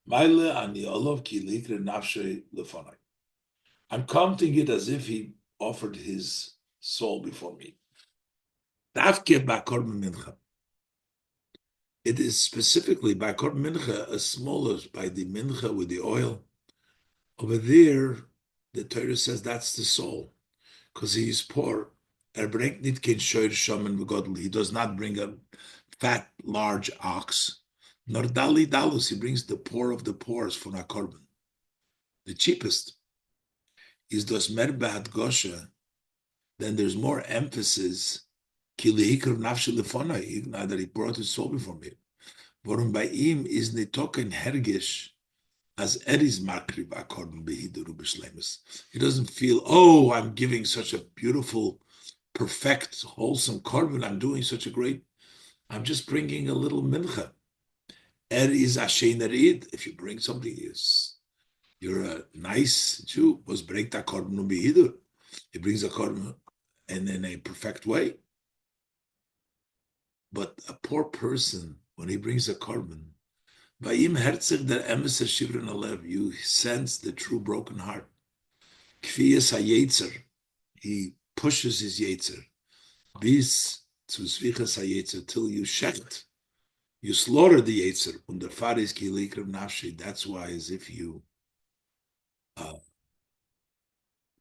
Maile ani olav ki likre nafshe lefanai. I'm counting it as if he offered his soul before me. Davke ba korban mincha. It is specifically by korban mincha, as small as by the mincha with the oil. Over there, the Torah says that's the soul, because he is poor. He does not bring a fat, large ox. Nor dali dalus, he brings the poor of the poor for a korban. The cheapest is dos merbat gosha. Then there's more emphasis. That he brought his soul before me. Warum bei ihm is nitoken hergish. As Eddie's makriv akorban behiduru b'shleimus. He doesn't feel, oh, I'm giving such a beautiful, perfect, wholesome korban. I'm doing such a great. I'm just bringing a little mincha. Is ashein erid. If you bring something, you're a nice Jew. Was break that korban behidur. He brings a korban and in a perfect way. But a poor person, when he brings a korban, you sense the true broken heart. He pushes his yetzer. Bis zu zvichas hayetzer, till you shecht. You slaughter the yetzer. Und der Far is ki likrev nafshi. That's why, as if you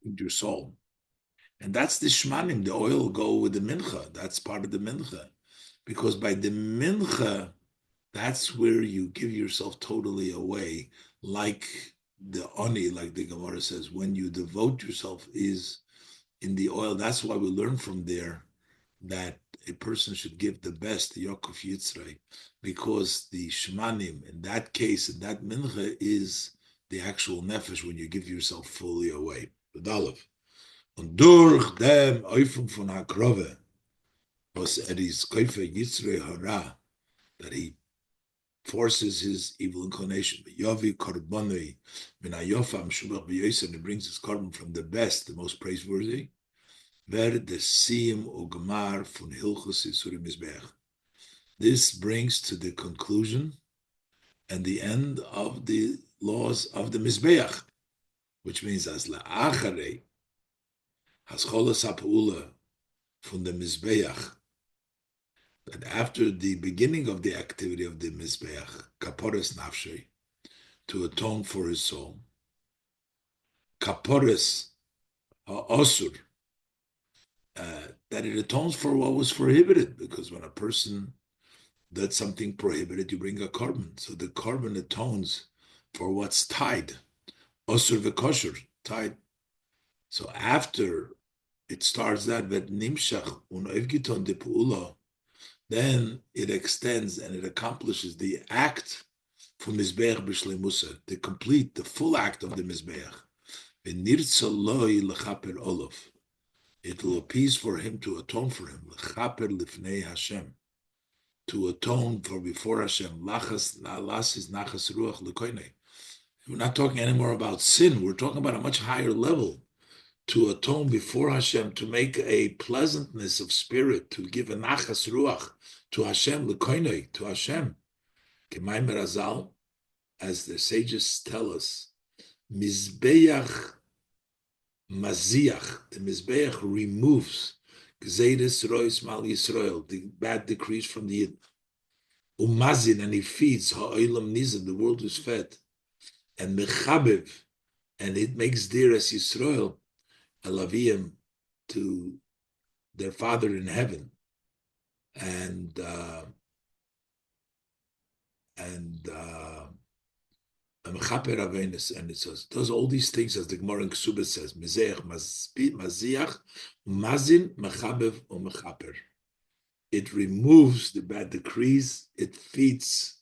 your soul. And that's the shmanim. The oil will go with the mincha. That's part of the mincha. Because by the mincha, that's where you give yourself totally away, like the oni, like the Gemara says, when you devote yourself is in the oil. That's why we learn from there that a person should give the best, the Yaakov Yitzray, because the Shemanim, in that case, in that mincha, is the actual nefesh when you give yourself fully away. Und durch dem Eufung von Hakrove, was is Käufer Yitzray hara, that he forces his evil inclination. Yavi Karbonei Minayofam Shubach B'Yosef, and he brings his carbon from the best, the most praiseworthy. Ver the Siyum Ugmar von Hilchus Isurim Mizbeach. This brings to the conclusion and the end of the laws of the Mizbeach, which means as la'acharei hascholas ha'pa'ula from the Mizbeach, that after the beginning of the activity of the Mizbeach, kaporas nafshei, to atone for his soul, kaporas ha'osur, that it atones for what was prohibited, because when a person does something prohibited, you bring a korban. So the korban atones for what's tied, osur v'kosher, tied. So after it starts that, vet nimshach u'noivgiton de pu'ula, then it extends and it accomplishes the act from Mizbeach b'shleimusa, the complete, the full act of the Mizbeach. V'nirtza loi l'chaper olav. It will appease for him to atone for him, l'chaper lifnei Hashem, to atone for before Hashem. Lachas na'alasis nachas ruach l'koinei. We're not talking anymore about sin. We're talking about a much higher level. to atone before Hashem, to make a pleasantness of spirit, to give a nachas ruach to Hashem, lekoinoi, to Hashem. K'mayim Razal, as the sages tell us, Mizbeach Maziach, the Mizbeach removes Gzeiris Rois Mal Yisrael, the bad decrees from the Yid. Umazin, and he feeds Ha'olam Nizam, the world is fed. And Mechabev, and it makes dear as Yisrael, Alaviyim, to their Father in heaven. And and it says, does all these things as the Gemara in Kesubah says, Mizeach, Maziach, Mazin, Mechabev, or Mechaper. It removes the bad decrees, it feeds,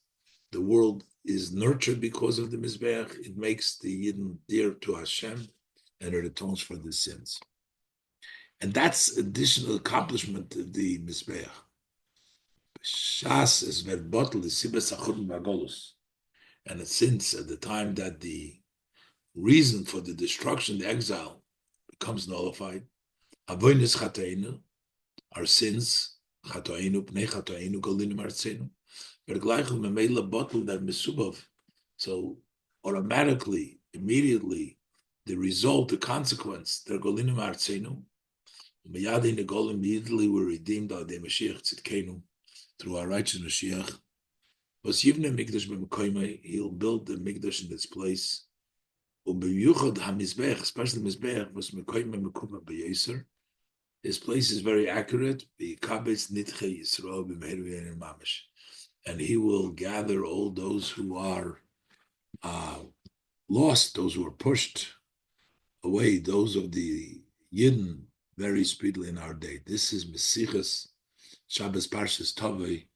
the world is nurtured because of the Mizbeach, it makes the Yidden dear to Hashem, and it atones for the sins. And that's additional accomplishment of the Mizbeach. Shas is verbotel, is sibes achudin bagolus. And since at the time that the reason for the destruction, the exile, becomes nullified, avoinus chatainu, our sins, chatainu, pnei chatainu, golinim artzenu, vergleichel memela bottle that mesubov. So automatically, immediately, the result, the consequence, they're golinim artzenu, meyadei negolim, immediately were redeemed al de Mashiach tzidkenu, through our righteous Mashiach. Was Yivne Mikdash b'Mekoymai, he'll build the Mikdash in its place. U'b'yuchad ha'mizbeach, especially Mizbeach, was Mekoymai Mekuma b'Yeser. His place is very accurate. B'Kabetz Nitche Yisrael b'Meheru Yenin Mamish, and he will gather all those who are lost, those who are pushed away, those of the Yidden, very speedily in our day. This is Mesichas Shabbos Parshas Tovei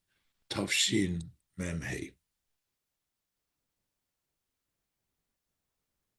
Tavshin Mem Hey.